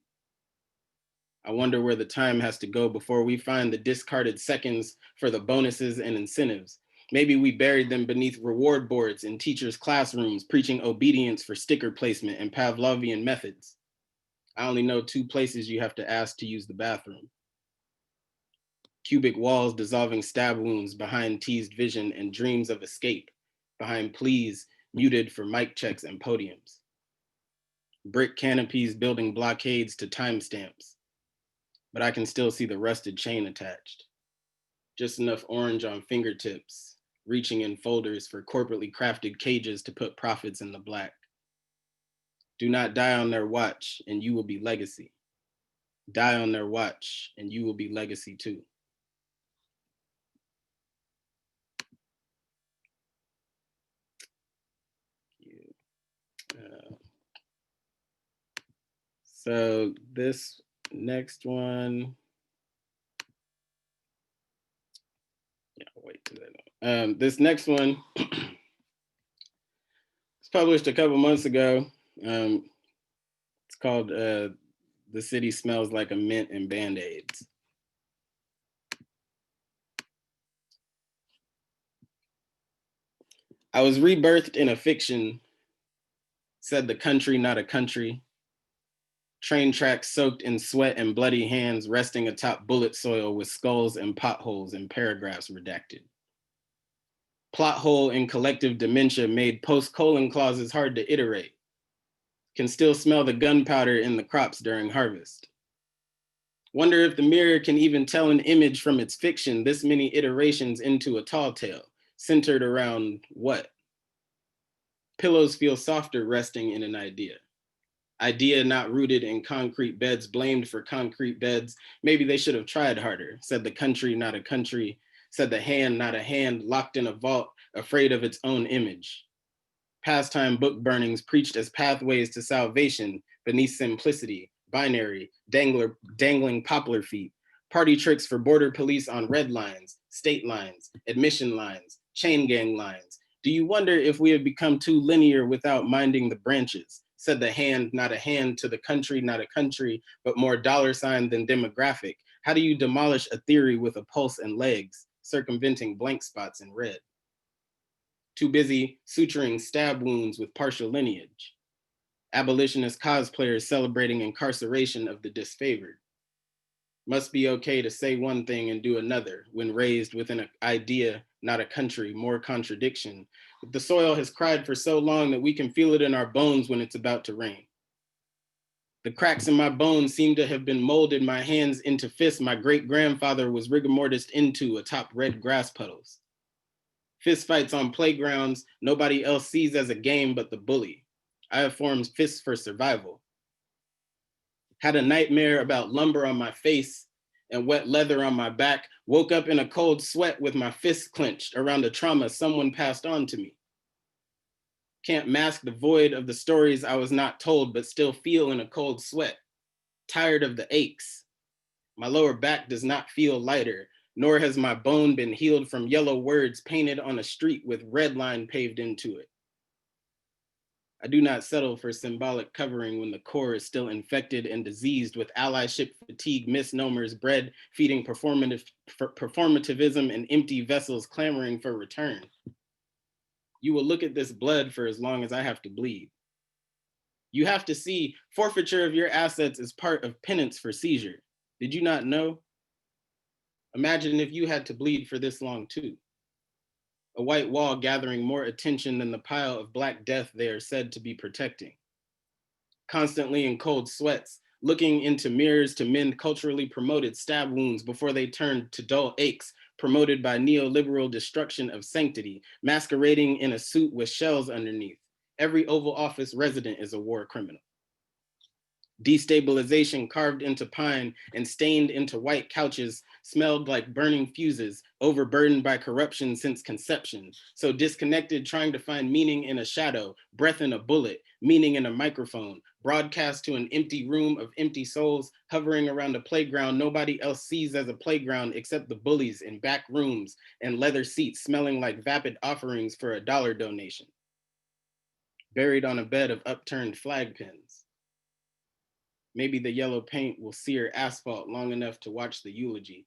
I wonder where the time has to go before we find the discarded seconds for the bonuses and incentives. Maybe we buried them beneath reward boards in teachers' classrooms, preaching obedience for sticker placement and Pavlovian methods. I only know 2 places you have to ask to use the bathroom. Cubic walls dissolving stab wounds behind teased vision and dreams of escape, behind pleas muted for mic checks and podiums. Brick canopies building blockades to timestamps. But I can still see the rusted chain attached. Just enough orange on fingertips, reaching in folders for corporately crafted cages to put profits in the black. Do not die on their watch and you will be legacy. Die on their watch and you will be legacy too. So this next one, yeah, I'll wait till that. This next one was published a couple months ago. It's called The City Smells Like a Mint and Band-Aids. I was rebirthed in a fiction, said the country, not a country. Train tracks soaked in sweat and bloody hands resting atop bullet soil with skulls and potholes and paragraphs redacted. Plot hole in collective dementia made post-colon clauses hard to iterate. Can still smell the gunpowder in the crops during harvest. Wonder if the mirror can even tell an image from its fiction this many iterations into a tall tale, centered around what? Pillows feel softer resting in an idea. Idea not rooted in concrete beds, blamed for concrete beds. Maybe they should have tried harder, said the country, not a country, said the hand, not a hand, locked in a vault, afraid of its own image. Pastime book burnings preached as pathways to salvation beneath simplicity, binary, dangling poplar feet, party tricks for border police on red lines, state lines, admission lines, chain gang lines. Do you wonder if we have become too linear without minding the branches? Said the hand, not a hand, to the country, not a country, but more dollar sign than demographic. How do you demolish a theory with a pulse and legs, circumventing blank spots in red? Too busy suturing stab wounds with partial lineage. Abolitionist cosplayers celebrating incarceration of the disfavored. Must be okay to say one thing and do another when raised within an idea, not a country, more contradiction. But the soil has cried for so long that we can feel it in our bones when it's about to rain. The cracks in my bones seem to have been molded my hands into fists my great-grandfather was rigor mortis into atop red grass puddles. Fist fights on playgrounds nobody else sees as a game but the bully. I have formed fists for survival. Had a nightmare about lumber on my face and wet leather on my back, woke up in a cold sweat with my fists clenched around a trauma someone passed on to me. Can't mask the void of the stories I was not told, but still feel in a cold sweat. Tired of the aches. My lower back does not feel lighter, nor has my bone been healed from yellow words painted on a street with red line paved into it. I do not settle for symbolic covering when the core is still infected and diseased with allyship fatigue misnomers bred, feeding performativism and empty vessels clamoring for return. You will look at this blood for as long as I have to bleed. You have to see forfeiture of your assets is part of penance for seizure. Did you not know? Imagine if you had to bleed for this long too. A white wall gathering more attention than the pile of black death they are said to be protecting. Constantly in cold sweats, looking into mirrors to mend culturally promoted stab wounds before they turned to dull aches promoted by neoliberal destruction of sanctity, masquerading in a suit with shells underneath. Every Oval Office resident is a war criminal. Destabilization carved into pine and stained into white couches smelled like burning fuses, overburdened by corruption since conception. So disconnected, trying to find meaning in a shadow, breath in a bullet, meaning in a microphone, broadcast to an empty room of empty souls, hovering around a playground nobody else sees as a playground except the bullies in back rooms and leather seats smelling like vapid offerings for a $1 donation. Buried on a bed of upturned flag pins. Maybe the yellow paint will sear asphalt long enough to watch the eulogy,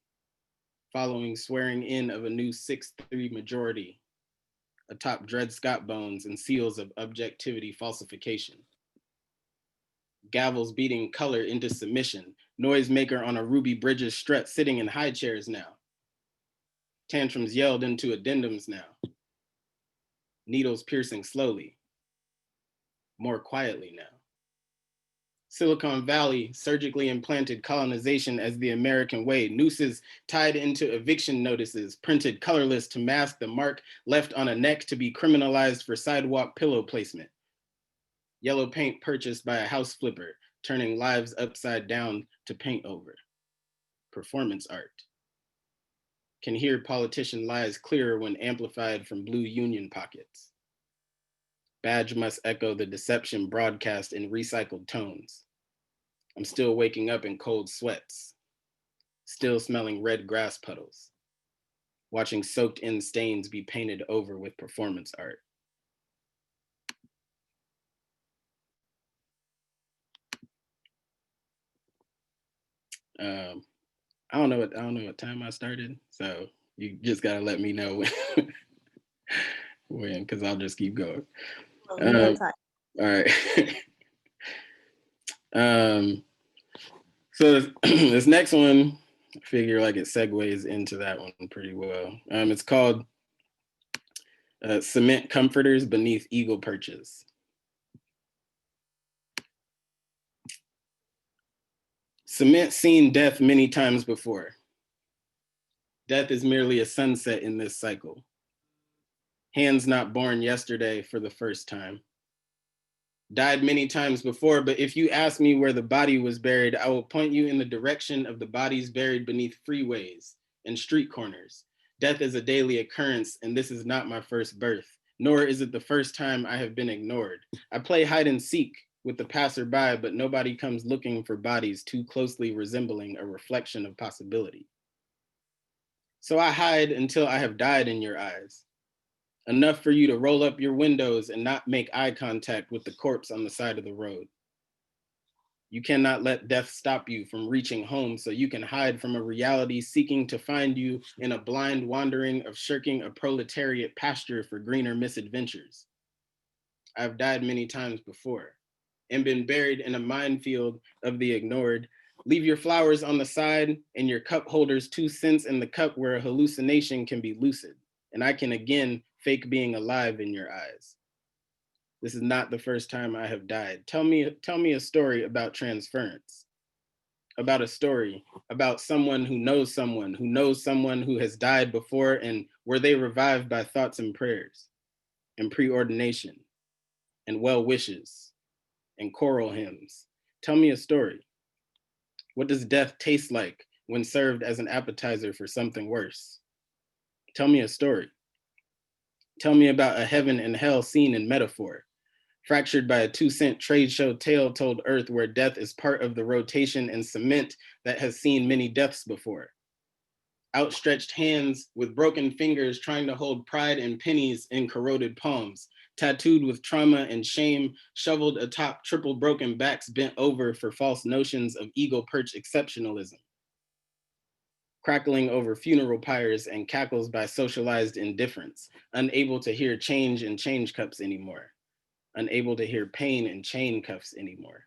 following swearing in of a new 6-3 majority, atop Dred Scott bones and seals of objectivity falsification. Gavels beating color into submission, noisemaker on a Ruby Bridges strut sitting in high chairs now. Tantrums yelled into addendums now. Needles piercing slowly, more quietly now. Silicon Valley surgically implanted colonization as the American way, nooses tied into eviction notices, printed colorless to mask the mark left on a neck to be criminalized for sidewalk pillow placement. Yellow paint purchased by a house flipper, turning lives upside down to paint over. Performance art. Can hear politician lies clearer when amplified from blue union pockets. Badge must echo the deception broadcast in recycled tones. I'm still waking up in cold sweats, still smelling red grass puddles, watching soaked in stains be painted over with performance art. I don't know what time I started, so you just gotta let me know when, because I'll just keep going. Time. All right. So this next one, I figure like it segues into that one pretty well. It's called Cement Comforters Beneath Eagle Perches. Cement seen death many times before. Death is merely a sunset in this cycle. Hands not born yesterday for the first time. Died many times before, but if you ask me where the body was buried, I will point you in the direction of the bodies buried beneath freeways and street corners. Death is a daily occurrence, and this is not my first birth, nor is it the first time I have been ignored. I play hide and seek with the passerby, but nobody comes looking for bodies too closely resembling a reflection of possibility. So I hide until I have died in your eyes. Enough for you to roll up your windows and not make eye contact with the corpse on the side of the road. You cannot let death stop you from reaching home so you can hide from a reality seeking to find you in a blind wandering of shirking a proletariat pasture for greener misadventures. I've died many times before. and been buried in a minefield of the ignored. Leave your flowers on the side and your cup holders 2 cents in the cup where a hallucination can be lucid. And I can again fake being alive in your eyes. This is not the first time I have died. Tell me a story about transference, about a story about someone who knows someone who has died before, and were they revived by thoughts and prayers and preordination and well wishes and choral hymns. Tell me a story. What does death taste like when served as an appetizer for something worse? Tell me a story. Tell me about a heaven and hell seen in metaphor, fractured by a 2-cent trade show tale told earth where death is part of the rotation and cement that has seen many deaths before. Outstretched hands with broken fingers trying to hold pride and pennies in corroded palms, tattooed with trauma and shame, shoveled atop triple broken backs bent over for false notions of eagle perch exceptionalism. Crackling over funeral pyres and cackles by socialized indifference, unable to hear change in change cups anymore, unable to hear pain in chain cuffs anymore.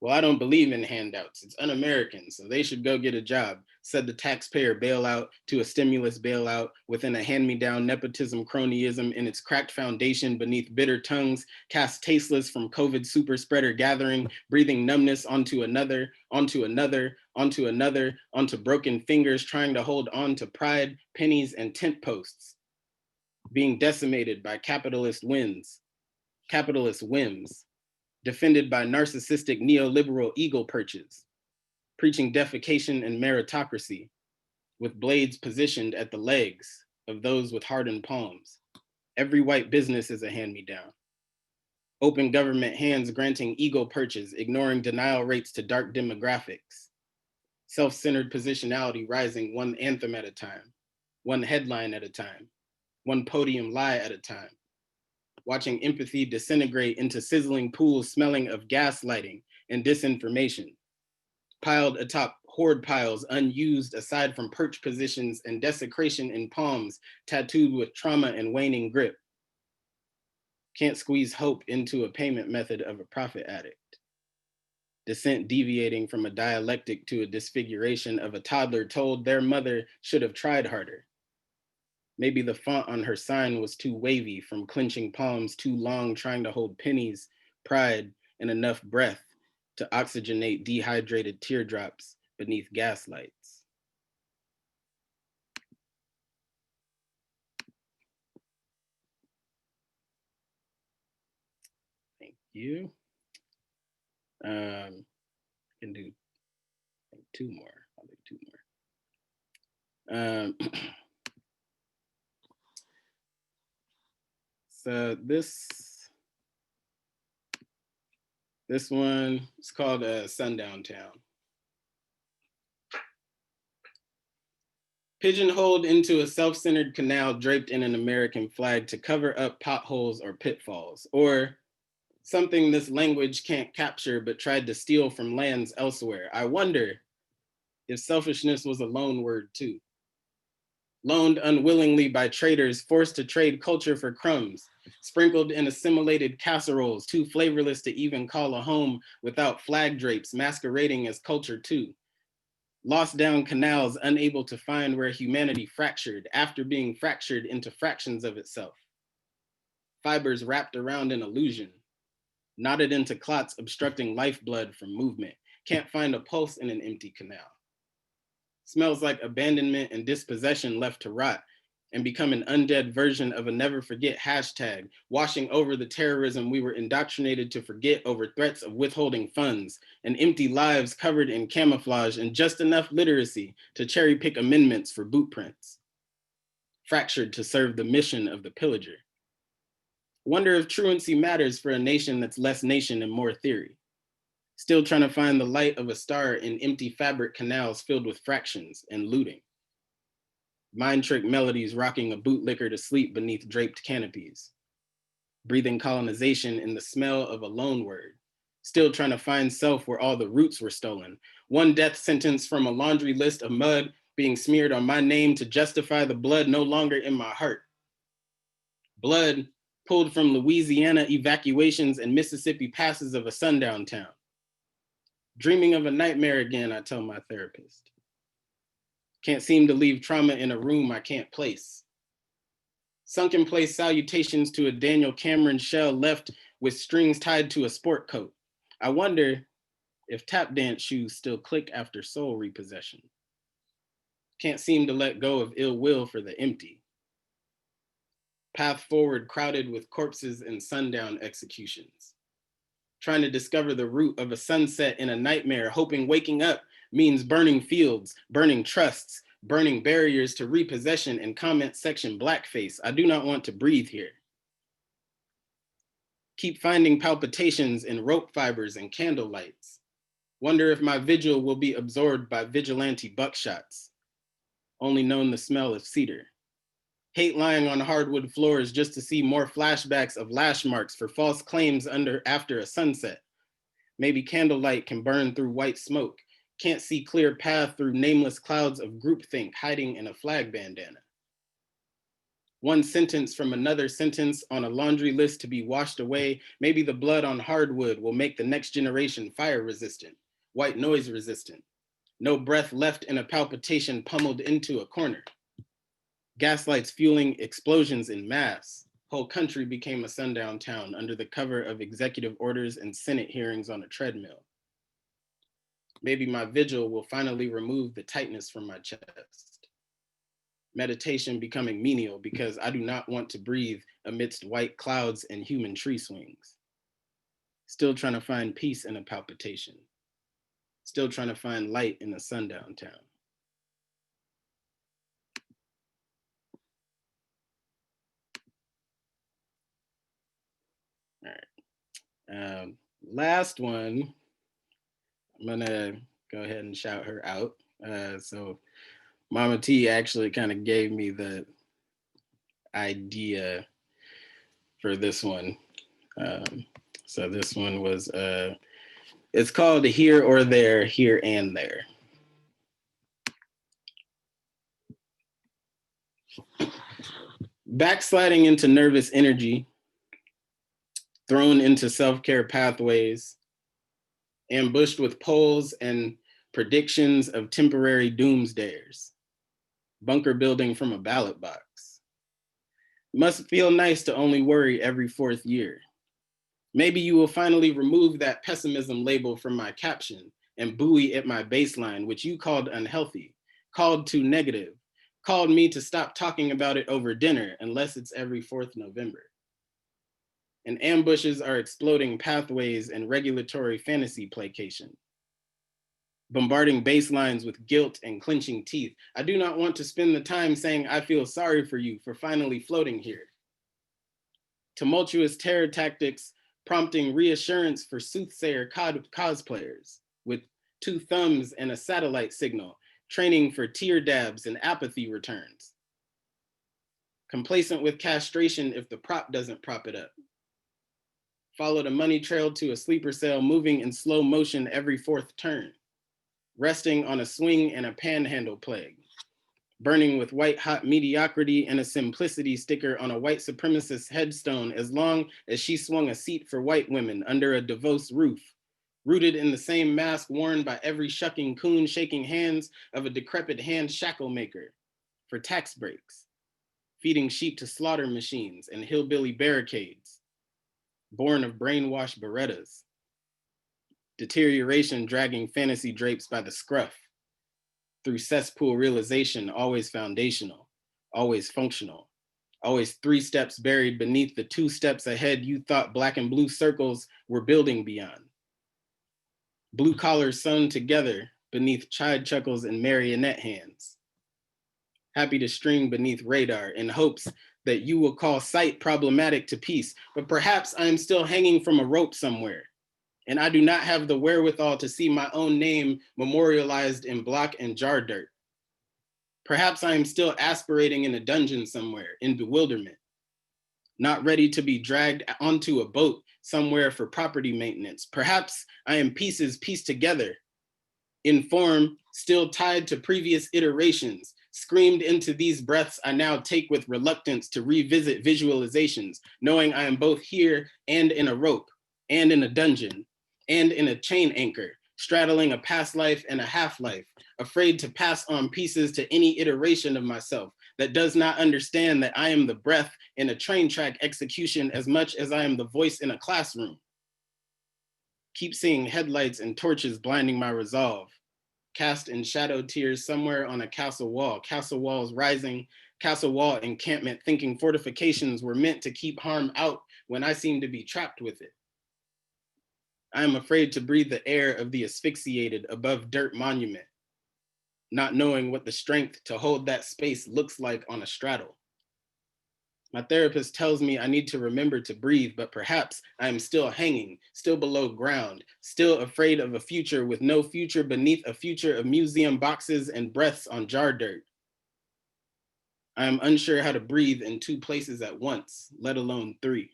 Well, I don't believe in handouts. It's un-American, so they should go get a job, said the taxpayer bailout to a stimulus bailout within a hand-me-down nepotism cronyism in its cracked foundation beneath bitter tongues, cast tasteless from COVID super spreader gathering, breathing numbness onto another, onto another, onto another, onto broken fingers trying to hold on to pride, pennies, and tent posts, being decimated by capitalist whims, defended by narcissistic neoliberal eagle perches, preaching defecation and meritocracy, with blades positioned at the legs of those with hardened palms. Every white business is a hand-me-down. Open government hands granting ego perches, ignoring denial rates to dark demographics. Self-centered positionality rising one anthem at a time, one headline at a time, one podium lie at a time. Watching empathy disintegrate into sizzling pools smelling of gaslighting and disinformation, piled atop hoard piles unused aside from perch positions and desecration in palms tattooed with trauma and waning grip. Can't squeeze hope into a payment method of a profit addict. Dissent deviating from a dialectic to a disfiguration of a toddler told their mother should have tried harder. Maybe the font on her sign was too wavy from clenching palms too long trying to hold pennies, pride, and enough breath to oxygenate dehydrated teardrops beneath gaslights. Thank you. Can do 2 more. I'll do 2 more. So this one is called Sundown Town. Pigeonholed into a self-centered canal draped in an American flag to cover up potholes or pitfalls, or something this language can't capture but tried to steal from lands elsewhere. I wonder if selfishness was a loan word too. Loaned unwillingly by traders forced to trade culture for crumbs, sprinkled in assimilated casseroles, too flavorless to even call a home without flag drapes masquerading as culture too. Lost down canals unable to find where humanity fractured after being fractured into fractions of itself. Fibers wrapped around an illusion, knotted into clots obstructing lifeblood from movement. Can't find a pulse in an empty canal. Smells like abandonment and dispossession left to rot and become an undead version of a never forget hashtag, washing over the terrorism we were indoctrinated to forget over threats of withholding funds and empty lives covered in camouflage and just enough literacy to cherry pick amendments for boot prints. Fractured to serve the mission of the pillager. Wonder if truancy matters for a nation that's less nation and more theory. Still trying to find the light of a star in empty fabric canals filled with fractions and looting. Mind trick melodies rocking a bootlicker to sleep beneath draped canopies. Breathing colonization in the smell of a loan word. Still trying to find self where all the roots were stolen. One death sentence from a laundry list of mud being smeared on my name to justify the blood no longer in my heart. Blood pulled from Louisiana evacuations and Mississippi passes of a sundown town. Dreaming of a nightmare again, I tell my therapist. Can't seem to leave trauma in a room I can't place. Sunken place salutations to a Daniel Cameron shell left with strings tied to a sport coat. I wonder if tap dance shoes still click after soul repossession. Can't seem to let go of ill will for the empty. Path forward crowded with corpses and sundown executions. Trying to discover the root of a sunset in a nightmare, hoping waking up means burning fields, burning trusts, burning barriers to repossession and comment section blackface. I do not want to breathe here. Keep finding palpitations in rope fibers and candle lights. Wonder if my vigil will be absorbed by vigilante buckshots. Only known the smell of cedar. Hate lying on hardwood floors just to see more flashbacks of lash marks for false claims after a sunset. Maybe candlelight can burn through white smoke. Can't see clear path through nameless clouds of groupthink hiding in a flag bandana. One sentence from another sentence on a laundry list to be washed away. Maybe the blood on hardwood will make the next generation fire resistant, white noise resistant. No breath left in a palpitation pummeled into a corner. Gaslights fueling explosions in mass. Whole country became a sundown town under the cover of executive orders and Senate hearings on a treadmill. Maybe my vigil will finally remove the tightness from my chest. Meditation becoming menial because I do not want to breathe amidst white clouds and human tree swings. Still trying to find peace in a palpitation. Still trying to find light in a sundown town. All right. Last one, I'm gonna go ahead and shout her out. So Mama T actually kind of gave me the idea for this one. So this one was, it's called Here or There, Here and There. Backsliding into nervous energy, thrown into self-care pathways, ambushed with polls and predictions of temporary doomsdayers, bunker building from a ballot box. Must feel nice to only worry every 4th year. Maybe you will finally remove that pessimism label from my caption and buoy at my baseline, which you called unhealthy, called too negative, called me to stop talking about it over dinner unless it's every 4th November. And ambushes are exploding pathways and regulatory fantasy placation. Bombarding baselines with guilt and clenching teeth. I do not want to spend the time saying I feel sorry for you for finally floating here. Tumultuous terror tactics prompting reassurance for soothsayer cosplayers with 2 thumbs and a satellite signal, training for tear dabs and apathy returns. Complacent with castration if the prop doesn't prop it up. Follow the money trail to a sleeper cell moving in slow motion every 4th turn. Resting on a swing and a panhandle plague. Burning with white hot mediocrity and a simplicity sticker on a white supremacist headstone as long as she swung a seat for white women under a Davos roof. Rooted in the same mask worn by every shucking coon shaking hands of a decrepit hand shackle maker. For tax breaks. Feeding sheep to slaughter machines and hillbilly barricades. Born of brainwashed Berettas. Deterioration dragging fantasy drapes by the scruff. Through cesspool realization, always foundational, always functional, always 3 steps buried beneath the 2 steps ahead you thought black and blue circles were building beyond. Blue collars sewn together beneath chide chuckles and marionette hands. Happy to string beneath radar in hopes that you will call sight problematic to peace, but perhaps I am still hanging from a rope somewhere, and I do not have the wherewithal to see my own name memorialized in block and jar dirt. Perhaps I am still aspirating in a dungeon somewhere in bewilderment, not ready to be dragged onto a boat somewhere for property maintenance. Perhaps I am pieces pieced together in form still tied to previous iterations, Screamed into these breaths I now take with reluctance to revisit visualizations, knowing I am both here and in a rope, and in a dungeon, and in a chain anchor, straddling a past life and a half-life, afraid to pass on pieces to any iteration of myself that does not understand that I am the breath in a train track execution as much as I am the voice in a classroom. Keep seeing headlights and torches blinding my resolve, cast in shadow tears somewhere on a castle walls rising, castle wall encampment, thinking fortifications were meant to keep harm out when I seem to be trapped with it. I am afraid to breathe the air of the asphyxiated above dirt monument, not knowing what the strength to hold that space looks like on a straddle. My therapist tells me I need to remember to breathe, but perhaps I am still hanging, still below ground, still afraid of a future with no future beneath a future of museum boxes and breaths on jar dirt. I am unsure how to breathe in 2 places at once, let alone 3.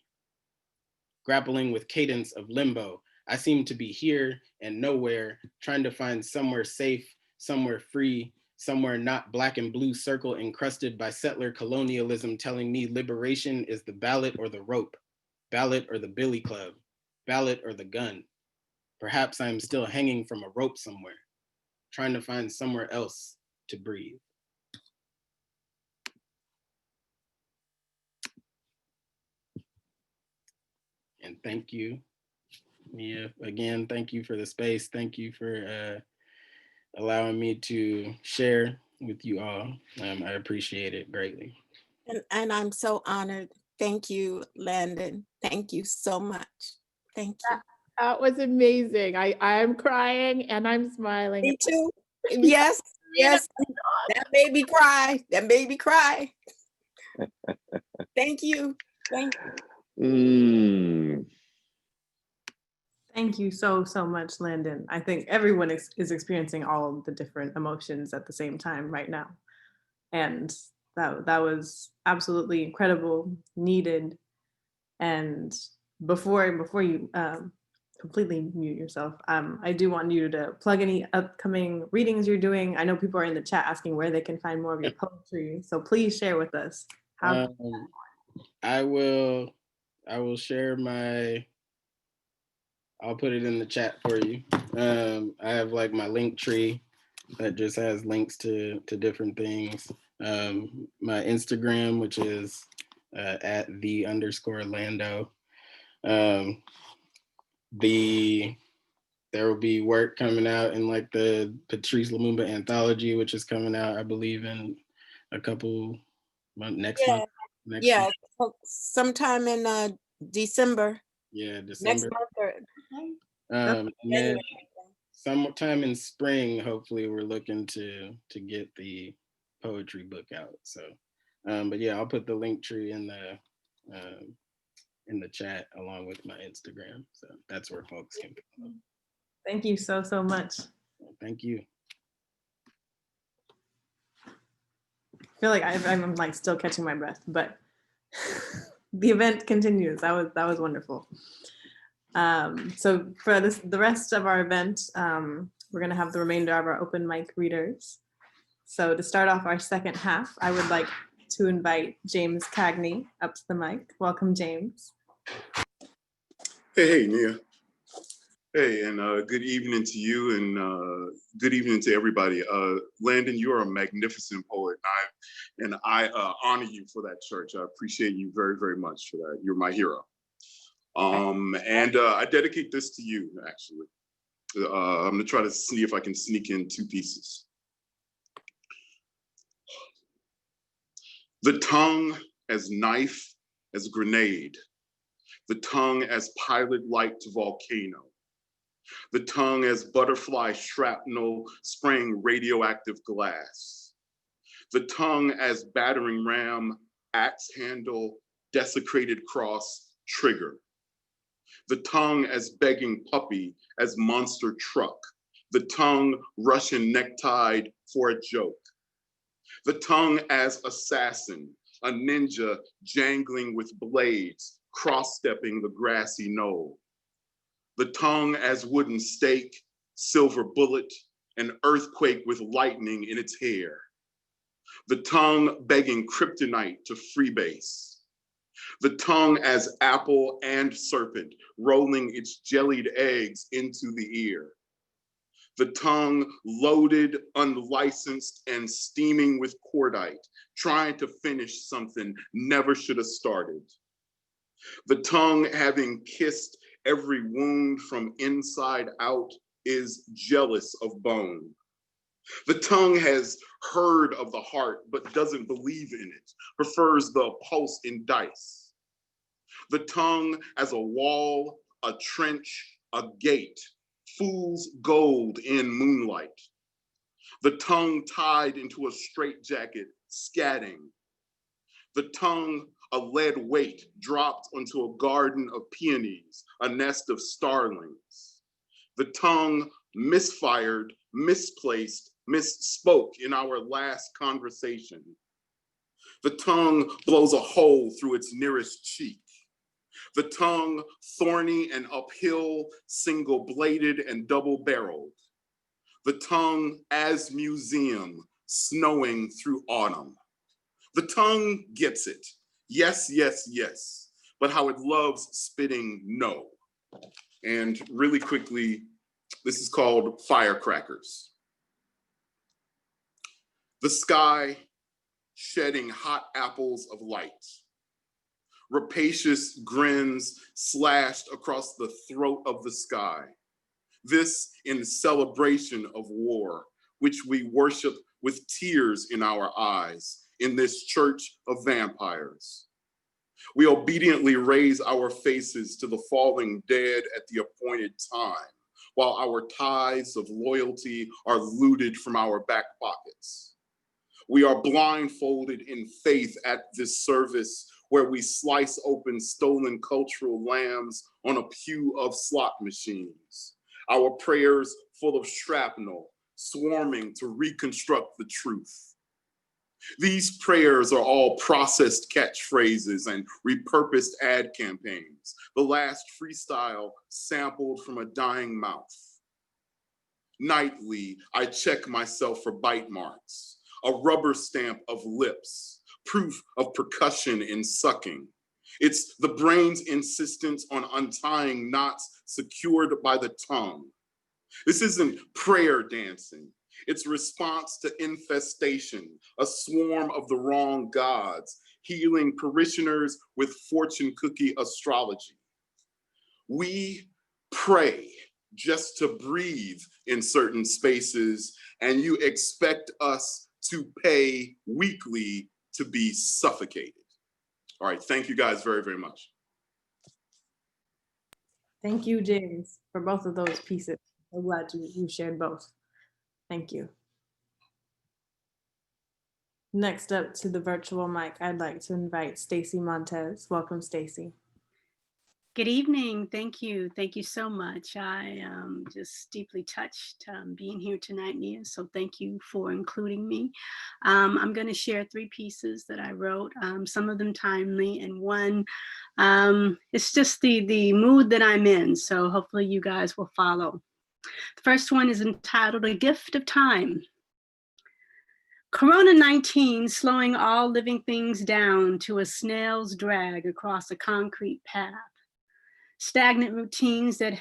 Grappling with cadence of limbo, I seem to be here and nowhere, trying to find somewhere safe, somewhere free, somewhere not black and blue circle encrusted by settler colonialism telling me liberation is the ballot or the rope, ballot or the billy club, ballot or the gun. Perhaps I am still hanging from a rope somewhere, trying to find somewhere else to breathe. And thank you, Mia. Again, thank you for the space. Thank you for allowing me to share with you all. I appreciate it greatly. And I'm so honored. Thank you, Landon. Thank you so much. Thank you. That was amazing. I'm crying and I'm smiling. Me too. Yes, yes. That made me cry. That made me cry. Thank you. Thank you. Thank you so much, Landon. I think everyone is experiencing all of the different emotions at the same time right now. And that was absolutely incredible, needed. And before you completely mute yourself, I do want you to plug any upcoming readings you're doing. I know people are in the chat asking where they can find more of your poetry. So please share with us. I will share I'll put it in the chat for you. I have like my link tree that just has links to different things. My Instagram, which is at @the_Lando. There will be work coming out in like the Patrice Lumumba anthology, which is coming out, I believe, in a couple months, next month. Yeah, sometime in December. Yeah, December. Next month or and then sometime in spring, hopefully we're looking to get the poetry book out. So, but yeah, I'll put the link tree in the chat along with my Instagram. So that's where folks can follow. Thank you so much. Thank you. I feel like I'm like still catching my breath, but the event continues. That was wonderful. So for the rest of our event, we're gonna have the remainder of our open mic readers. So to start off our second half, I would like to invite James Cagney up to the mic. Welcome, James. Hey, Nia. Hey, and good evening to you, and good evening to everybody. Landon, you are a magnificent poet, and I honor you for that, church. I appreciate you very, very much for that. You're my hero. And I dedicate this to you, actually. I'm gonna try to see if I can sneak in 2 pieces. The tongue as knife, as grenade. The tongue as pilot light to volcano. The tongue as butterfly shrapnel spraying radioactive glass. The tongue as battering ram, axe handle, desecrated cross, trigger. The tongue as begging puppy, as monster truck. The tongue Russian necktied for a joke. The tongue as assassin, a ninja jangling with blades, cross-stepping the grassy knoll. The tongue as wooden stake, silver bullet, an earthquake with lightning in its hair. The tongue begging kryptonite to freebase. The tongue as apple and serpent, rolling its jellied eggs into the ear. The tongue loaded, unlicensed, and steaming with cordite, trying to finish something never should have started. The tongue having kissed every wound from inside out is jealous of bone. The tongue has heard of the heart, but doesn't believe in it, prefers the pulse in dice. The tongue as a wall, a trench, a gate, fool's gold in moonlight. The tongue tied into a straitjacket, scatting. The tongue a lead weight dropped onto a garden of peonies, a nest of starlings. The tongue misfired, misplaced, misspoke in our last conversation. The tongue blows a hole through its nearest cheek. The tongue thorny and uphill, single-bladed and double-barreled. The tongue as museum, snowing through autumn. The tongue gets it. Yes, yes, yes. But how it loves spitting no. And really quickly, this is called firecrackers. The sky shedding hot apples of light. Rapacious grins slashed across the throat of the sky. This in celebration of war, which we worship with tears in our eyes in this church of vampires. We obediently raise our faces to the falling dead at the appointed time, while our tithes of loyalty are looted from our back pockets. We are blindfolded in faith at this service where we slice open stolen cultural lambs on a pew of slot machines. Our prayers full of shrapnel, swarming to reconstruct the truth. These prayers are all processed catchphrases and repurposed ad campaigns, the last freestyle sampled from a dying mouth. Nightly, I check myself for bite marks, a rubber stamp of lips, proof of percussion in sucking. It's the brain's insistence on untying knots secured by the tongue. This isn't prayer dancing. It's response to infestation, a swarm of the wrong gods, healing parishioners with fortune cookie astrology. We pray just to breathe in certain spaces, and you expect us to pay weekly to be suffocated. All right, thank you guys very, very much. Thank you, James, for both of those pieces. I'm glad you shared both. Thank you. Next up to the virtual mic, I'd like to invite Stacy Montez. Welcome, Stacy. Good evening. Thank you. Thank you so much. I am just deeply touched being here tonight, Nia. So thank you for including me. I'm going to share 3 pieces that I wrote, some of them timely, and one, it's just the mood that I'm in. So hopefully you guys will follow. The first one is entitled A Gift of Time. Corona-19 slowing all living things down to a snail's drag across a concrete path. Stagnant routines that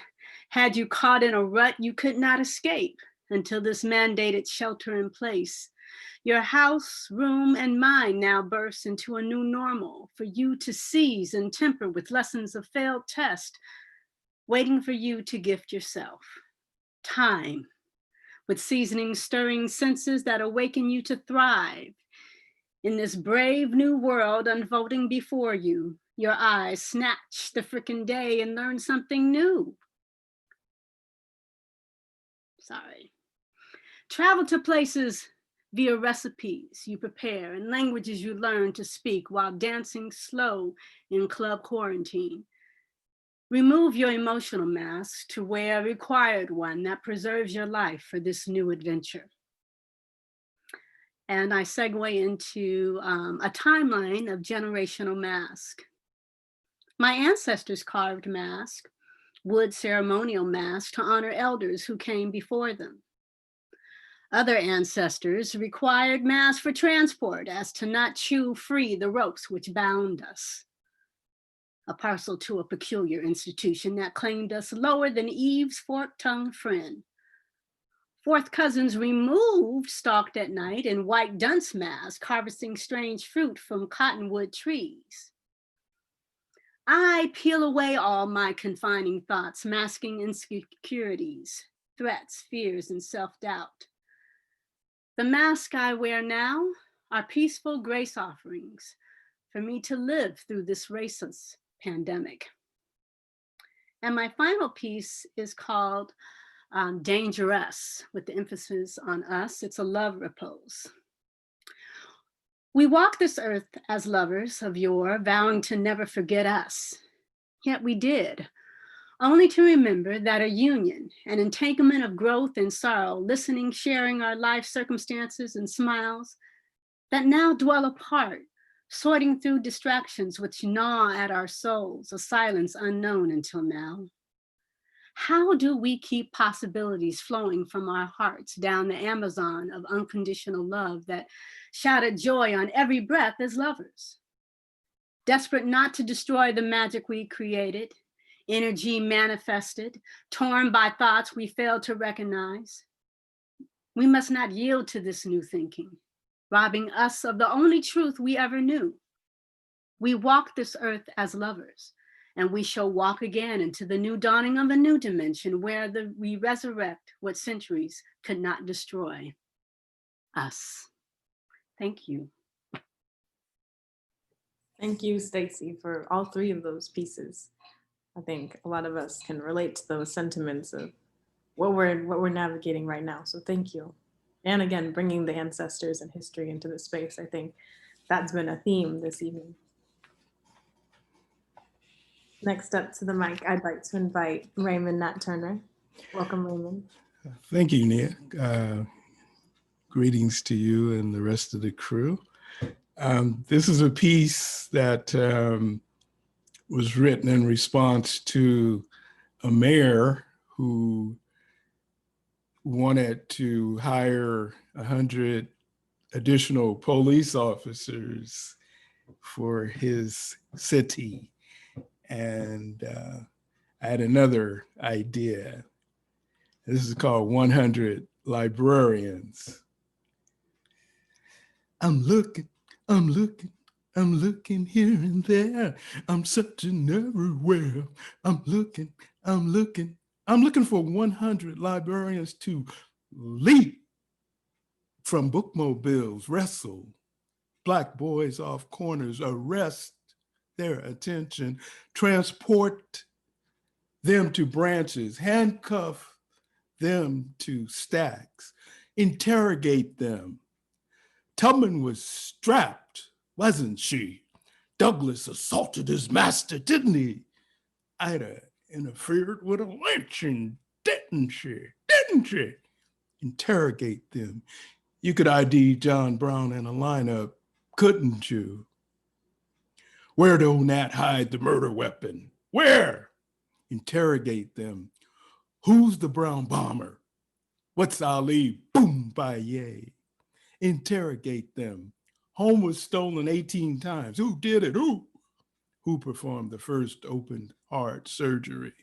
had you caught in a rut you could not escape until this mandated shelter in place. Your house, room, and mind now burst into a new normal for you to seize and temper with lessons of failed test, waiting for you to gift yourself. Time, with seasoning stirring senses that awaken you to thrive. In this brave new world unfolding before you, your eyes snatch the frickin' day and learn something new. Sorry. Travel to places via recipes you prepare and languages you learn to speak while dancing slow in club quarantine. Remove your emotional mask to wear a required one that preserves your life for this new adventure. And I segue into a timeline of generational mask. My ancestors carved mask, wood ceremonial mask to honor elders who came before them. Other ancestors required mass for transport as to not chew free the ropes which bound us. A parcel to a peculiar institution that claimed us lower than Eve's fork-tongued friend. Fourth cousins removed stalked at night in white dunce masks, harvesting strange fruit from cottonwood trees. I peel away all my confining thoughts, masking insecurities, threats, fears, and self-doubt. The mask I wear now are peaceful grace offerings for me to live through this racist pandemic. And my final piece is called Dangerous, with the emphasis on us. It's a love repose. We walk this earth as lovers of yore, vowing to never forget us. Yet we did, only to remember that a union, an entanglement of growth and sorrow, listening, sharing our life circumstances and smiles that now dwell apart, sorting through distractions which gnaw at our souls, a silence unknown until now. How do we keep possibilities flowing from our hearts down the Amazon of unconditional love that shouted joy on every breath as lovers? Desperate not to destroy the magic we created, energy manifested, torn by thoughts we failed to recognize. We must not yield to this new thinking, robbing us of the only truth we ever knew. We walk this earth as lovers, and we shall walk again into the new dawning of a new dimension where we resurrect what centuries could not destroy us. Thank you. Thank you, Stacy, for all three of those pieces. I think a lot of us can relate to those sentiments of what we're navigating right now. So thank you. And again, bringing the ancestors and history into the space. I think that's been a theme this evening. Next up to the mic, I'd like to invite Raymond Nat Turner. Welcome, Raymond. Thank you, Nia. Greetings to you and the rest of the crew. This is a piece that was written in response to a mayor who wanted to hire 100 additional police officers for his city. And I had another idea. This is called 100 Librarians. I'm looking here and there. I'm searching everywhere. I'm looking for 100 librarians to leap from bookmobiles, wrestle Black boys off corners, arrest their attention, transport them to branches, handcuff them to stacks, interrogate them. Tubman was strapped, wasn't she? Douglas assaulted his master, didn't he? Ida interfered with a lynching, didn't she? Didn't she? Interrogate them. You could ID John Brown in a lineup, couldn't you? Where'd old Nat hide the murder weapon? Where? Interrogate them. Who's the brown bomber? What's Ali Boombaye? Interrogate them. Home was stolen 18 times. Who did it? Who performed the first open heart surgery?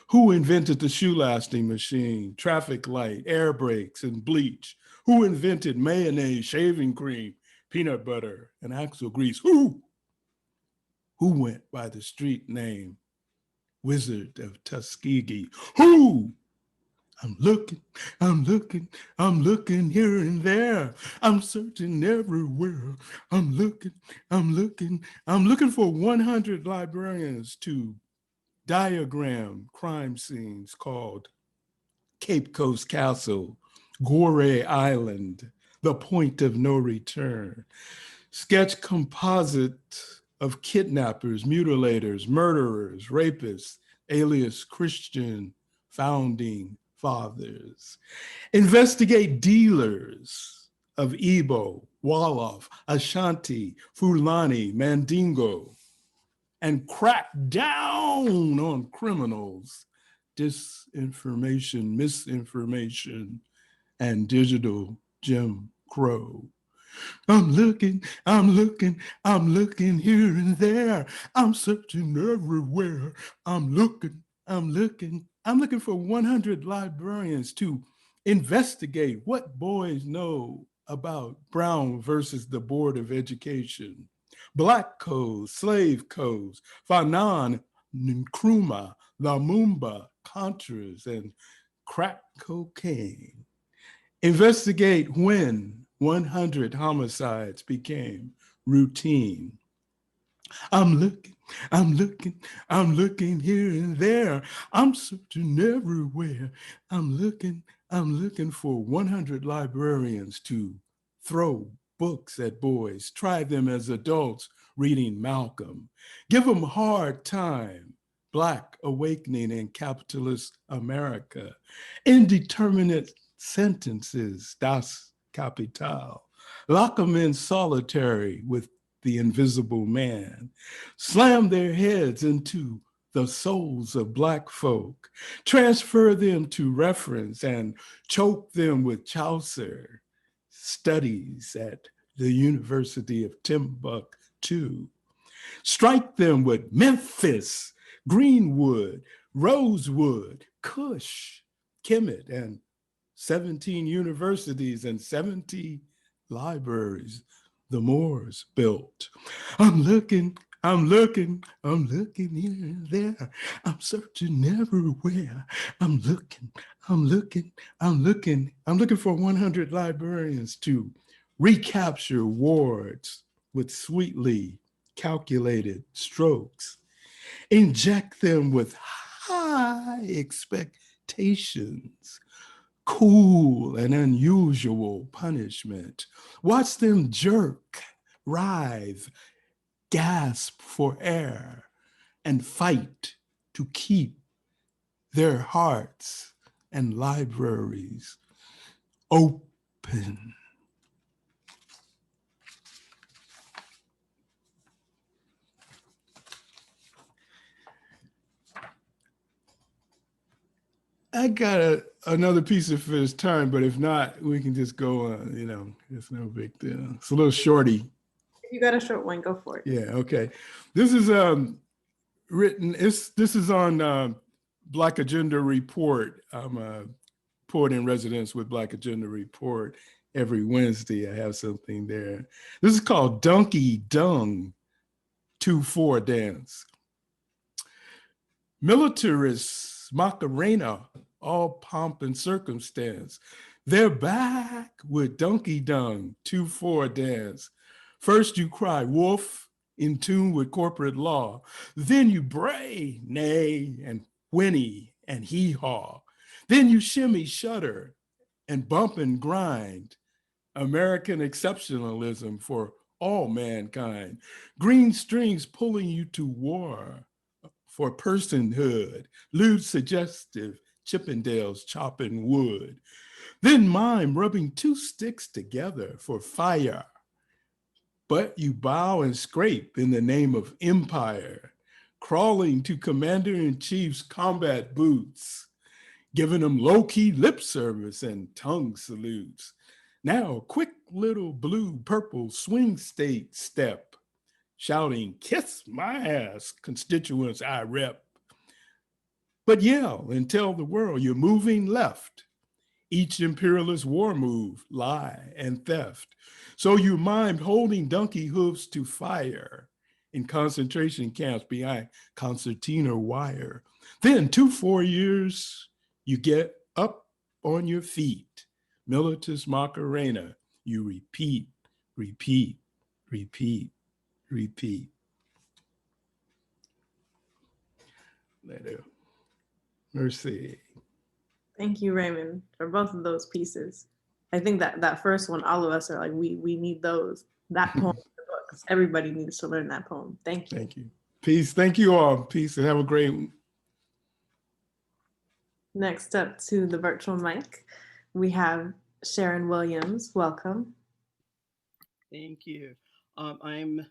Who invented the shoe lasting machine, traffic light, air brakes, and bleach? Who invented mayonnaise, shaving cream, peanut butter, and axle grease? Who went by the street name Wizard of Tuskegee? Who? I'm looking here and there. I'm searching everywhere. I'm looking for 100 librarians to diagram crime scenes called Cape Coast Castle, Goree Island, the point of no return. Sketch composite of kidnappers, mutilators, murderers, rapists, alias Christian founding fathers. Investigate dealers of Igbo, Wolof, Ashanti, Fulani, Mandingo, and crack down on criminals, disinformation, misinformation, and digital Jim Crow. I'm looking, I'm looking, I'm looking here and there. I'm searching everywhere. I'm looking, I'm looking. I'm looking for 100 librarians to investigate what boys know about Brown versus the Board of Education, Black codes, slave codes, Fanon, Nkrumah, Lumumba, Contras, and crack cocaine. Investigate when 100 homicides became routine. I'm looking, I'm looking, I'm looking here and there. I'm searching everywhere. I'm looking for 100 librarians to throw books at boys, try them as adults reading Malcolm, give them a hard time, Black awakening in capitalist America, indeterminate sentences, das Kapital, lock them in solitary with the invisible man, slam their heads into the souls of Black folk, transfer them to reference and choke them with Chaucer studies at the University of Timbuktu, strike them with Memphis, Greenwood, Rosewood, Kush, Kemet, and 17 universities and 70 libraries the Moors built. I'm looking, I'm looking, I'm looking here and there. I'm searching everywhere. I'm looking, I'm looking, I'm looking. I'm looking for 100 librarians to recapture wards with sweetly calculated strokes. Inject them with high expectations, cool and unusual punishment. Watch them jerk, writhe, gasp for air, and fight to keep their hearts and libraries open. I got another piece if there's time, but if not, we can just go on, it's no big deal. It's a little shorty. If you got a short one, go for it. Yeah, okay. This is written, this is on Black Agenda Report. I'm a poet in residence with Black Agenda Report. Every Wednesday I have something there. This is called Donkey Dung 2/4 Dance. Militarists Macarena, all pomp and circumstance. They're back with Donkey Dung 2/4 Dance. First you cry wolf in tune with corporate law. Then you bray, neigh, and whinny and hee-haw. Then you shimmy, shudder, and bump and grind. American exceptionalism for all mankind. Green strings pulling you to war for personhood. Lewd, suggestive, Chippendales chopping wood. Then mime rubbing two sticks together for fire. But you bow and scrape in the name of empire, crawling to commander-in-chief's combat boots, giving them low-key lip service and tongue salutes. Now, quick little blue, purple swing state step, shouting, kiss my ass, constituents I rep. But yell and tell the world you're moving left. Each imperialist war move, lie and theft. So you mimed holding donkey hoofs to fire in concentration camps behind concertina wire. Then 4 years, you get up on your feet. Militus Macarena, you repeat, repeat, repeat, repeat. Later. Mercy. Thank you, Raymond, for both of those pieces. I think that first one, all of us are like, we need those. That poem in the books. Everybody needs to learn that poem. Thank you. Thank you. Peace. Thank you all. Peace and have a great one. Next up to the virtual mic, we have Sharon Williams. Welcome. Thank you. I'm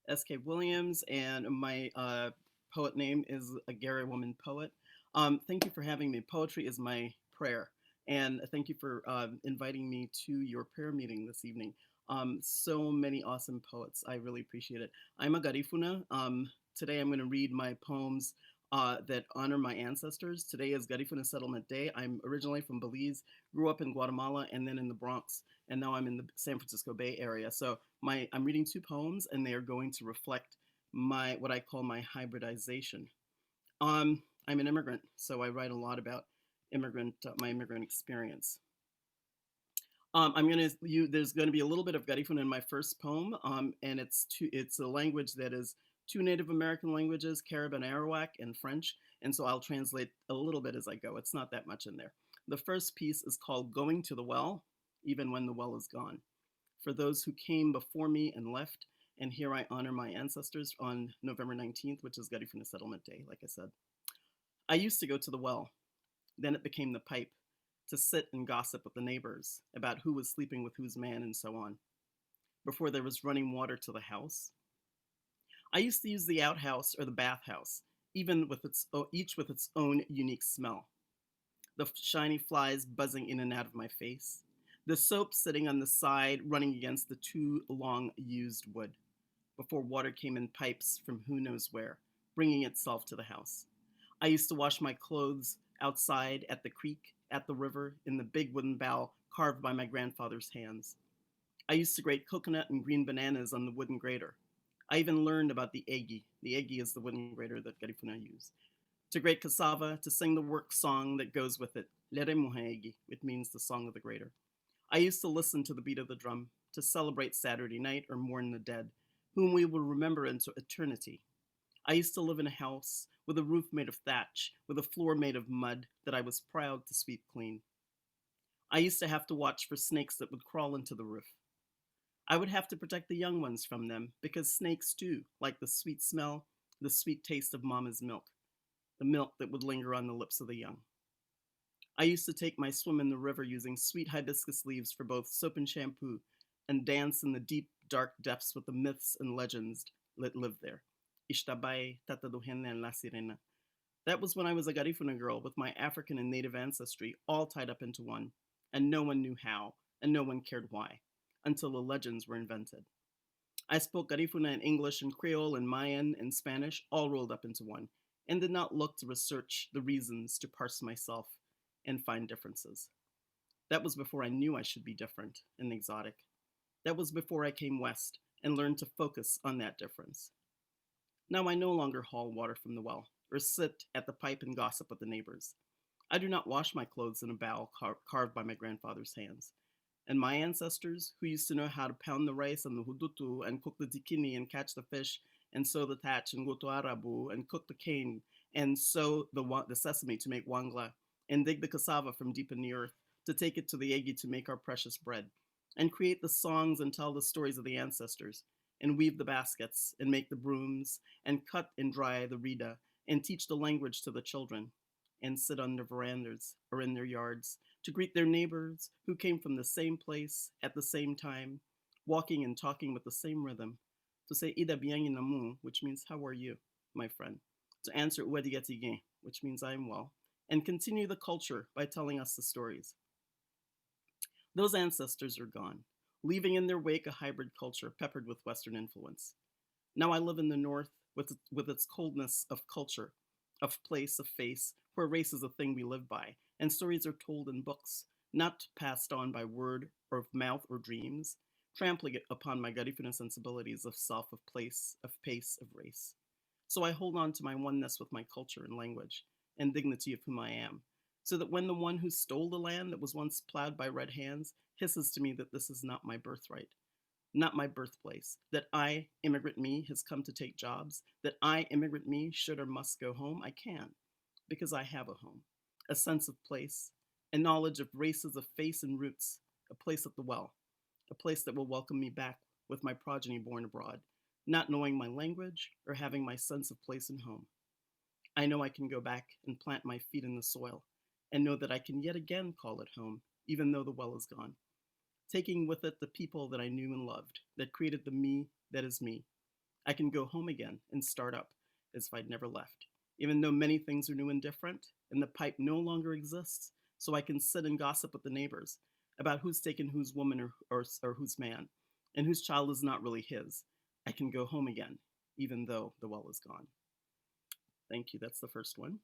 S.K. Williams, and my poet name is a Gary Woman Poet. Thank you for having me. Poetry is my prayer. And thank you for inviting me to your prayer meeting this evening. So many awesome poets. I really appreciate it. I'm a Garifuna. Today I'm going to read my poems that honor my ancestors. Today is Garifuna Settlement Day. I'm originally from Belize, grew up in Guatemala and then in the Bronx, and now I'm in the San Francisco Bay Area. So I'm reading two poems, and they are going to reflect what I call my hybridization. I'm an immigrant, so I write a lot about my immigrant experience. There's going to be a little bit of Garifuna in my first poem, and it's a language that is two Native American languages, Carib and Arawak, and French, and so I'll translate a little bit as I go. It's not that much in there. The first piece is called Going to the Well, Even When the Well is Gone. For those who came before me and left, and here I honor my ancestors on November 19th, which is Garifuna Settlement Day, like I said. I used to go to the well, then it became the pipe, to sit and gossip with the neighbors about who was sleeping with whose man and so on, before there was running water to the house. I used to use the outhouse or the bathhouse, even with each with its own unique smell. The shiny flies buzzing in and out of my face, the soap sitting on the side running against the too long used wood, before water came in pipes from who knows where, bringing itself to the house. I used to wash my clothes outside, at the creek, at the river, in the big wooden bowl carved by my grandfather's hands. I used to grate coconut and green bananas on the wooden grater. I even learned about the egi. The egi is the wooden grater that Garifuna use. To grate cassava, to sing the work song that goes with it, Lere Muhaegi, which means the song of the grater. I used to listen to the beat of the drum, to celebrate Saturday night or mourn the dead, whom we will remember into eternity. I used to live in a house with a roof made of thatch, with a floor made of mud that I was proud to sweep clean. I used to have to watch for snakes that would crawl into the roof. I would have to protect the young ones from them, because snakes too like the sweet smell, the sweet taste of mama's milk, the milk that would linger on the lips of the young. I used to take my swim in the river using sweet hibiscus leaves for both soap and shampoo, and dance in the deep, dark depths with the myths and legends that lived there. Ishtabai, Tataduhene, and La Sirena. That was when I was a Garifuna girl with my African and Native ancestry all tied up into one, and no one knew how, and no one cared why, until the legends were invented. I spoke Garifuna in English and Creole and Mayan and Spanish, all rolled up into one, and did not look to research the reasons to parse myself and find differences. That was before I knew I should be different and exotic. That was before I came west and learned to focus on that difference. Now I no longer haul water from the well or sit at the pipe and gossip with the neighbors. I do not wash my clothes in a bowl carved by my grandfather's hands. And my ancestors, who used to know how to pound the rice and the hudutu and cook the dikini and catch the fish and sew the thatch and go to arabu and cook the cane and sow the sesame to make wangla and dig the cassava from deep in the earth to take it to the egi to make our precious bread and create the songs and tell the stories of the ancestors and weave the baskets and make the brooms and cut and dry the rida and teach the language to the children and sit on their verandas or in their yards to greet their neighbors who came from the same place at the same time, walking and talking with the same rhythm, to say Ida bien namu, which means how are you, my friend, to answer Uedigatige, which means I am well, and continue the culture by telling us the stories. Those ancestors are gone, leaving in their wake a hybrid culture peppered with Western influence. Now I live in the North with its coldness of culture, of place, of face, where race is a thing we live by, and stories are told in books, not passed on by word or of mouth or dreams, trampling upon my Garifuna sensibilities of self, of place, of pace, of race. So I hold on to my oneness with my culture and language, and dignity of whom I am, so that when the one who stole the land that was once plowed by red hands hisses to me that this is not my birthright, not my birthplace, that I, immigrant me, has come to take jobs, that I, immigrant me, should or must go home, I can, because I have a home, a sense of place, a knowledge of races of face and roots, a place at the well, a place that will welcome me back with my progeny born abroad, not knowing my language or having my sense of place and home. I know I can go back and plant my feet in the soil and know that I can yet again call it home, even though the well is gone, taking with it the people that I knew and loved, that created the me that is me. I can go home again and start up as if I'd never left, even though many things are new and different, and the pipe no longer exists, so I can sit and gossip with the neighbors about who's taken whose woman or whose man, and whose child is not really his. I can go home again, even though the well is gone. Thank you. That's the first one.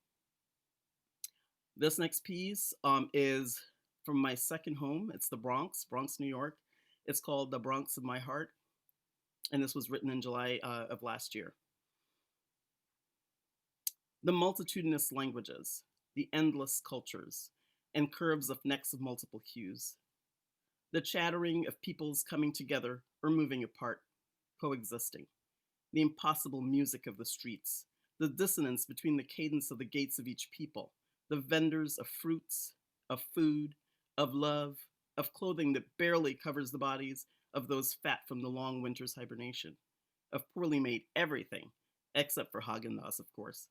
This next piece is from my second home. It's the Bronx, New York. It's called The Bronx of My Heart, and this was written in July of last year. The multitudinous languages, the endless cultures, and curves of necks of multiple hues. The chattering of peoples coming together or moving apart, coexisting. The impossible music of the streets, the dissonance between the cadence of the gates of each people, the vendors of fruits, of food, of love, of clothing that barely covers the bodies of those fat from the long winter's hibernation, of poorly made everything, except for Haagen-Dazs, of course.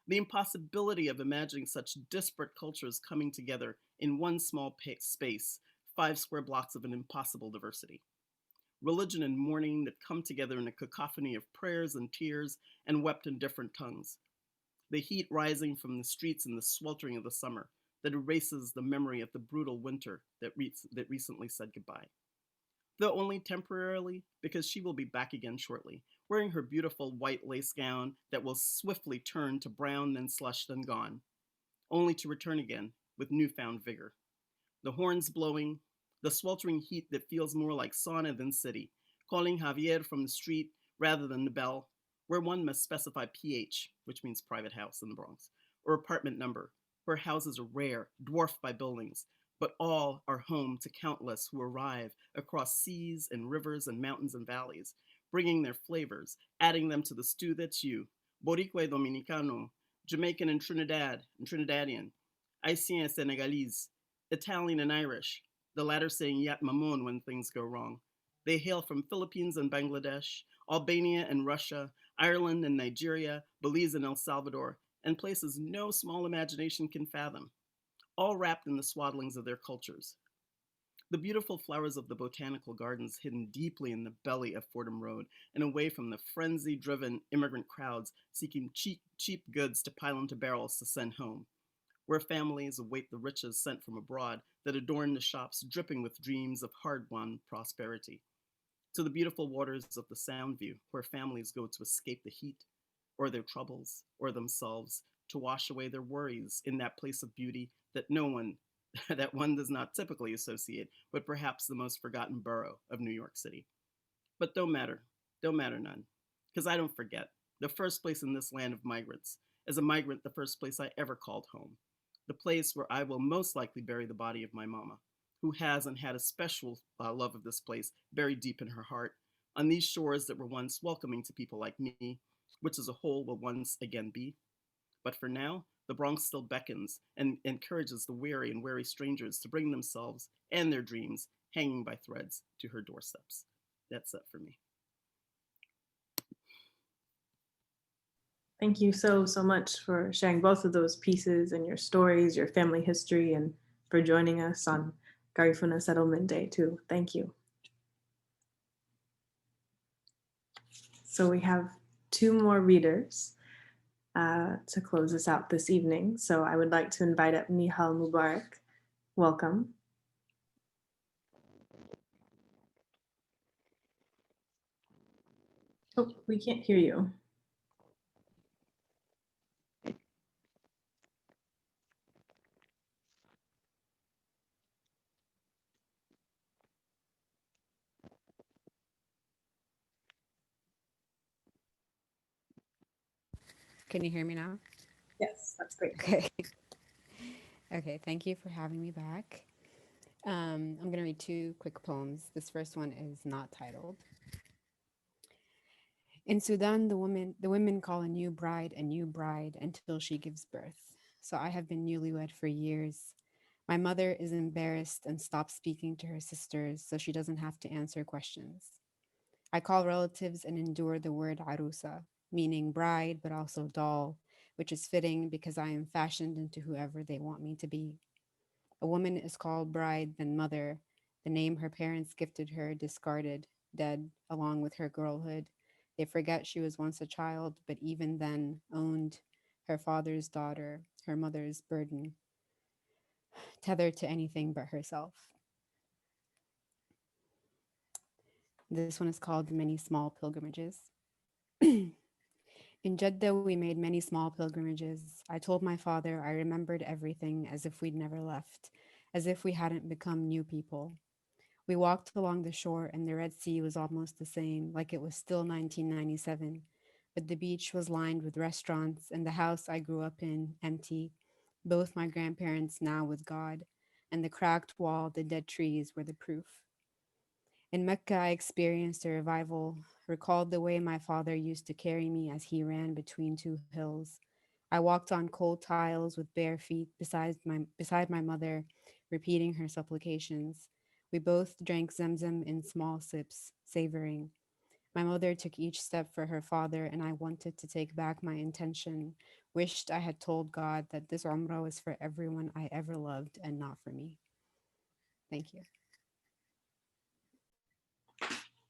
The impossibility of imagining such disparate cultures coming together in one small space, 5 square blocks of an impossible diversity. Religion and mourning that come together in a cacophony of prayers and tears and wept in different tongues. The heat rising from the streets in the sweltering of the summer that erases the memory of the brutal winter that recently said goodbye. Though only temporarily, because she will be back again shortly, wearing her beautiful white lace gown that will swiftly turn to brown, then slush, then gone, only to return again with newfound vigor. The horns blowing, the sweltering heat that feels more like sauna than city, calling Javier from the street rather than the bell, where one must specify PH, which means private house in the Bronx, or apartment number, where houses are rare, dwarfed by buildings, but all are home to countless who arrive across seas and rivers and mountains and valleys, bringing their flavors, adding them to the stew that's you, Boricua Dominicano, Jamaican and Trinidadian, Haitian and Senegalese, Italian and Irish, the latter saying yat mamon when things go wrong. They hail from Philippines and Bangladesh, Albania and Russia, Ireland and Nigeria, Belize and El Salvador, and places no small imagination can fathom, all wrapped in the swaddlings of their cultures. The beautiful flowers of the botanical gardens hidden deeply in the belly of Fordham Road and away from the frenzy-driven immigrant crowds seeking cheap goods to pile into barrels to send home, where families await the riches sent from abroad that adorn the shops dripping with dreams of hard-won prosperity, to the beautiful waters of the Sound View, where families go to escape the heat, or their troubles, or themselves, to wash away their worries in that place of beauty that that one does not typically associate with perhaps the most forgotten borough of New York City. But don't matter none, because I don't forget. The first place in this land of migrants, as a migrant, the first place I ever called home, the place where I will most likely bury the body of my mama, who has and had a special love of this place buried deep in her heart, on these shores that were once welcoming to people like me, which as a whole will once again be. But for now, the Bronx still beckons and encourages the weary and wary strangers to bring themselves and their dreams hanging by threads to her doorsteps. That's it for me. Thank you so much for sharing both of those pieces and your stories, your family history, and for joining us on Garifuna Settlement Day too. Thank you. So we have 2 more readers to close us out this evening. So I would like to invite up Nihal Mubarak. Welcome. Oh, we can't hear you. Can you hear me now? Yes, that's great. Okay. Okay, thank you for having me back. I'm going to read 2 quick poems. This first one is not titled. In Sudan, the women call a new bride until she gives birth. So I have been newlywed for years. My mother is embarrassed and stops speaking to her sisters so she doesn't have to answer questions. I call relatives and endure the word arusa, meaning bride, but also doll, which is fitting because I am fashioned into whoever they want me to be. A woman is called bride, then mother, the name her parents gifted her, discarded, dead, along with her girlhood. They forget she was once a child, but even then owned her father's daughter, her mother's burden. tethered to anything but herself. This one is called Many Small Pilgrimages. In Jeddah, we made many small pilgrimages. I told my father I remembered everything as if we'd never left, as if we hadn't become new people. We walked along the shore and the Red Sea was almost the same, like it was still 1997. But the beach was lined with restaurants and the house I grew up in empty, both my grandparents now with God, and the cracked wall, the dead trees were the proof. In Mecca, I experienced a revival, recalled the way my father used to carry me as he ran between two hills. I walked on cold tiles with bare feet beside my mother, repeating her supplications. We both drank Zemzem in small sips, savoring. My mother took each step for her father, and I wanted to take back my intention, wished I had told God that this Umrah was for everyone I ever loved and not for me. Thank you.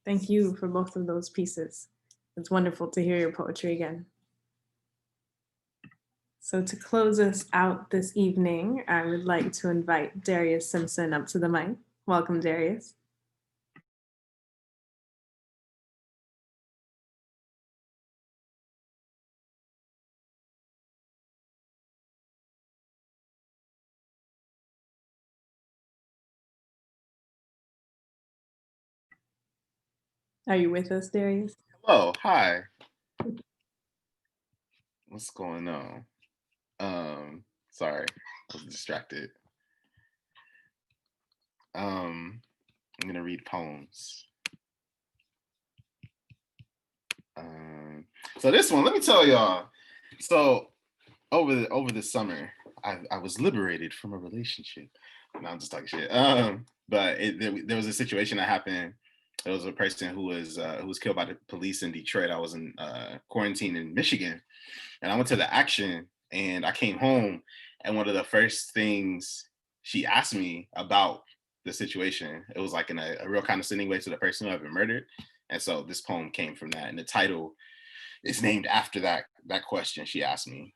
Thank you for both of those pieces. It's wonderful to hear your poetry again. So to close us out this evening, I would like to invite Darius Simpson up to the mic. Welcome, Darius. Are you with us, Darius? Hello, hi. What's going on? Sorry, I was distracted. I'm gonna read poems. So this one, let me tell y'all. So over the summer, I was liberated from a relationship. No, I'm just talking shit. But there was a situation that happened. There was a person who was killed by the police in Detroit. I was in quarantine in Michigan, and I went to the action. And I came home, and one of the first things she asked me about the situation, it was like in a real condescending way to the person who had been murdered. And so this poem came from that, and the title is named after that question she asked me.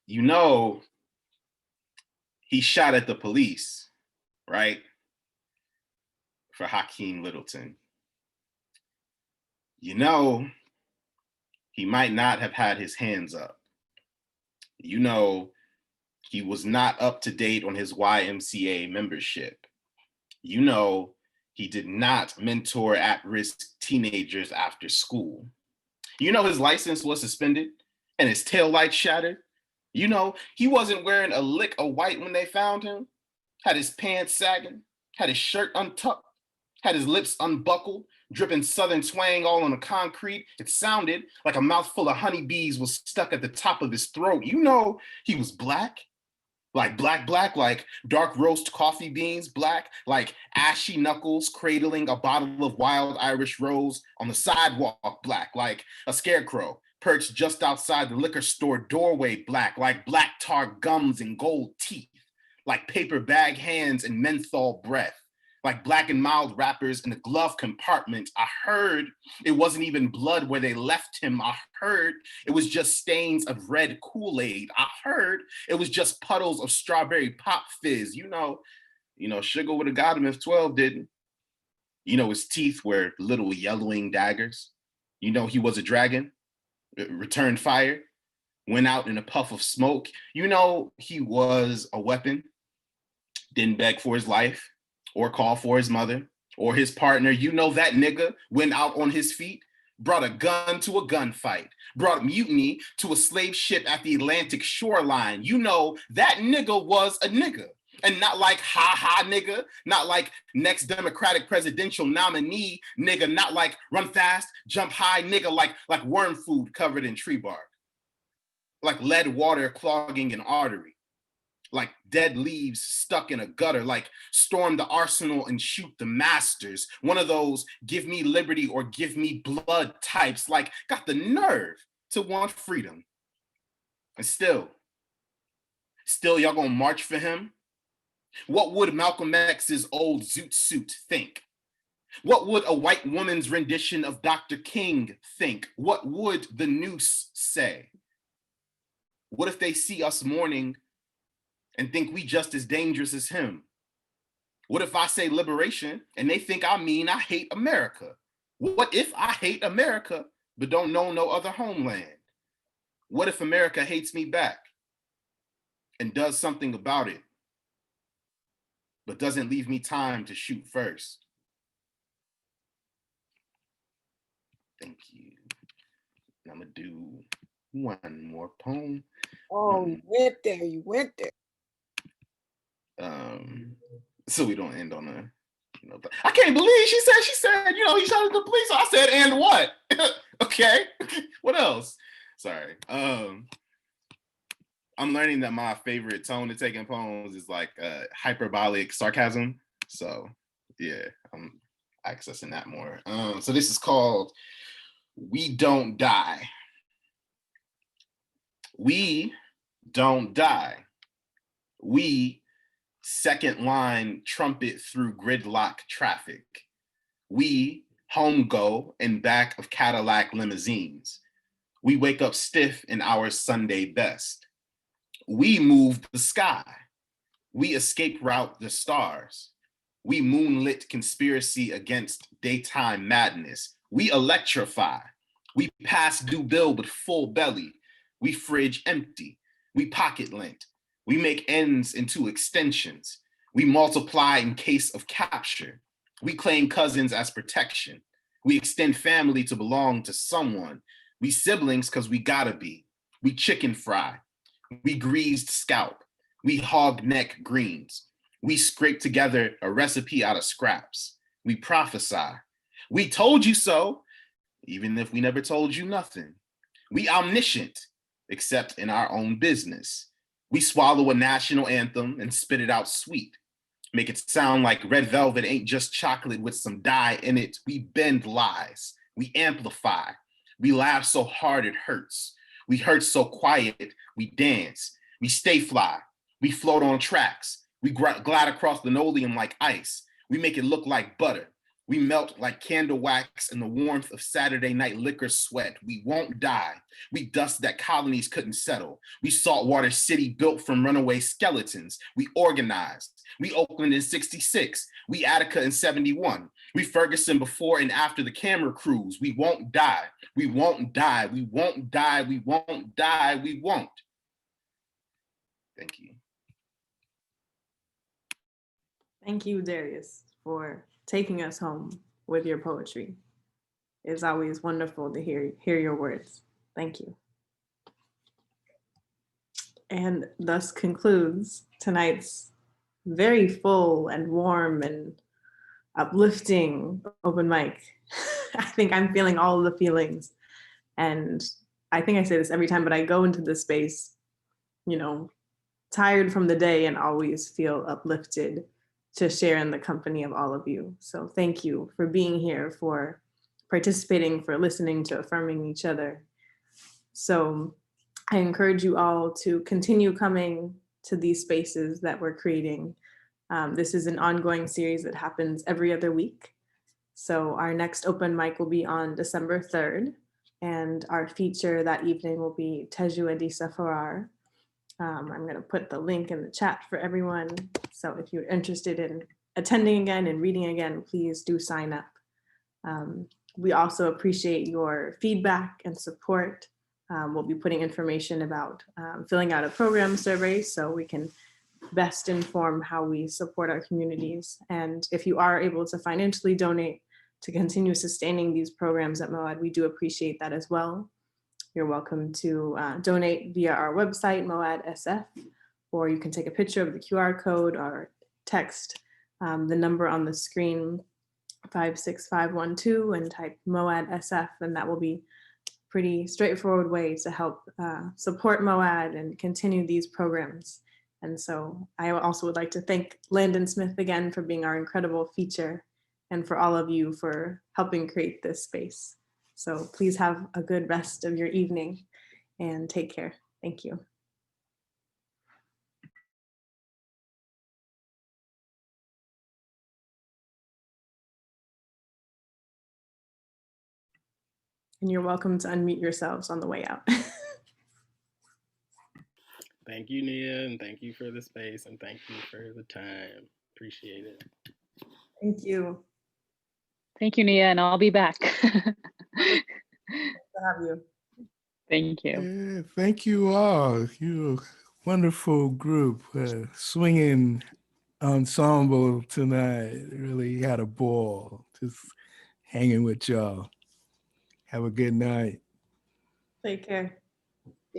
You know, he shot at the police, right? For Hakeem Littleton. You know, he might not have had his hands up. You know, he was not up to date on his YMCA membership. You know, he did not mentor at-risk teenagers after school. You know, his license was suspended and his taillight shattered. You know, he wasn't wearing a lick of white when they found him, had his pants sagging, had his shirt untucked, had his lips unbuckled, dripping Southern twang all on the concrete. It sounded like a mouthful of honeybees was stuck at the top of his throat. You know, he was black, like dark roast coffee beans black, like ashy knuckles cradling a bottle of wild Irish rose on the sidewalk black, like a scarecrow perched just outside the liquor store doorway black, like black tar gums and gold teeth, like paper bag hands and menthol breath, like black and mild wrappers in the glove compartment. I heard it wasn't even blood where they left him. I heard it was just stains of red Kool-Aid. I heard it was just puddles of strawberry pop fizz. You know, sugar would have got him if 12 didn't. You know, his teeth were little yellowing daggers. You know, he was a dragon, returned fire, went out in a puff of smoke. You know, he was a weapon, didn't beg for his life or call for his mother or his partner. You know, that nigga went out on his feet, brought a gun to a gunfight, brought mutiny to a slave ship at the Atlantic shoreline. You know, that nigga was a nigga. And not like ha nigga, not like next Democratic presidential nominee nigga, not like run fast, jump high nigga, like worm food covered in tree bark, like lead water clogging an artery, like dead leaves stuck in a gutter, like storm the arsenal and shoot the masters. One of those give me liberty or give me blood types, like got the nerve to want freedom. And still y'all gonna march for him? What would Malcolm X's old zoot suit think? What would a white woman's rendition of Dr. King think? What would the noose say? What if they see us mourning and think we just as dangerous as him? What if I say liberation and they think I mean I hate America? What if I hate America but don't know no other homeland? What if America hates me back and does something about it, but doesn't leave me time to shoot first? Thank you. I'm gonna do one more poem. Oh, you went there, you went there. So we don't end on a, you know, I can't believe she said, you know, he shot at the police. So I said, and what? Okay, what else? Sorry. I'm learning that my favorite tone to take in poems is like hyperbolic sarcasm. So yeah, I'm accessing that more. So this is called We Don't Die. We don't die. We second line trumpet through gridlock traffic. We home go in back of Cadillac limousines. We wake up stiff in our Sunday best. We move the sky. We escape route the stars. We moonlit conspiracy against daytime madness. We electrify. We pass due bill with full belly. We fridge empty. We pocket lint. We make ends into extensions. We multiply in case of capture. We claim cousins as protection. We extend family to belong to someone. We siblings because we gotta be. We chicken fry. We greased scalp. We hog neck greens. We scrape together a recipe out of scraps. We prophesy. We told you so, even if we never told you nothing. We omniscient, except in our own business. We swallow a national anthem and spit it out sweet. Make it sound like red velvet ain't just chocolate with some dye in it. We bend lies. We amplify. We laugh so hard it hurts. We hurt so quiet, we dance. We stay fly. We float on tracks. We glide across linoleum like ice. We make it look like butter. We melt like candle wax in the warmth of Saturday night liquor sweat. We won't die. We dust that colonies couldn't settle. We saltwater city built from runaway skeletons. We organized. We Oakland in 66. We Attica in 71. We Ferguson before and after the camera crews. We won't die. We won't die. We won't die. We won't die. We won't. Thank you. Thank you, Darius, for taking us home with your poetry. It's always wonderful to hear your words. Thank you. And thus concludes tonight's very full and warm and uplifting open mic. I think I'm feeling all of the feelings. And I think I say this every time, but I go into this space, you know, tired from the day and always feel uplifted to share in the company of all of you. So thank you for being here, for participating, for listening, to affirming each other. So I encourage you all to continue coming to these spaces that we're creating. This is an ongoing series that happens every other week. So our next open mic will be on December 3rd, and our feature that evening will be Teju Adisa Farar. I'm going to put the link in the chat for everyone. So if you're interested in attending again and reading again, please do sign up. We also appreciate your feedback and support. We'll be putting information about filling out a program survey so we can best inform how we support our communities. And if you are able to financially donate to continue sustaining these programs at MoAD, we do appreciate that as well. You're welcome to donate via our website, MoAD SF, or you can take a picture of the QR code or text the number on the screen, 56512, and type MoAD SF, and that will be a pretty straightforward way to help support MoAD and continue these programs. And so I also would like to thank Landon Smith again for being our incredible feature, and for all of you for helping create this space. So please have a good rest of your evening and take care. Thank you. And you're welcome to unmute yourselves on the way out. Thank you, Nia, and thank you for the space, and thank you for the time. Appreciate it. Thank you. Thank you, Nia, and I'll be back. Nice to have you. Thank you. Yeah, thank you all. You're a wonderful group, swinging ensemble tonight. Really had a ball just hanging with y'all. Have a good night. Take care.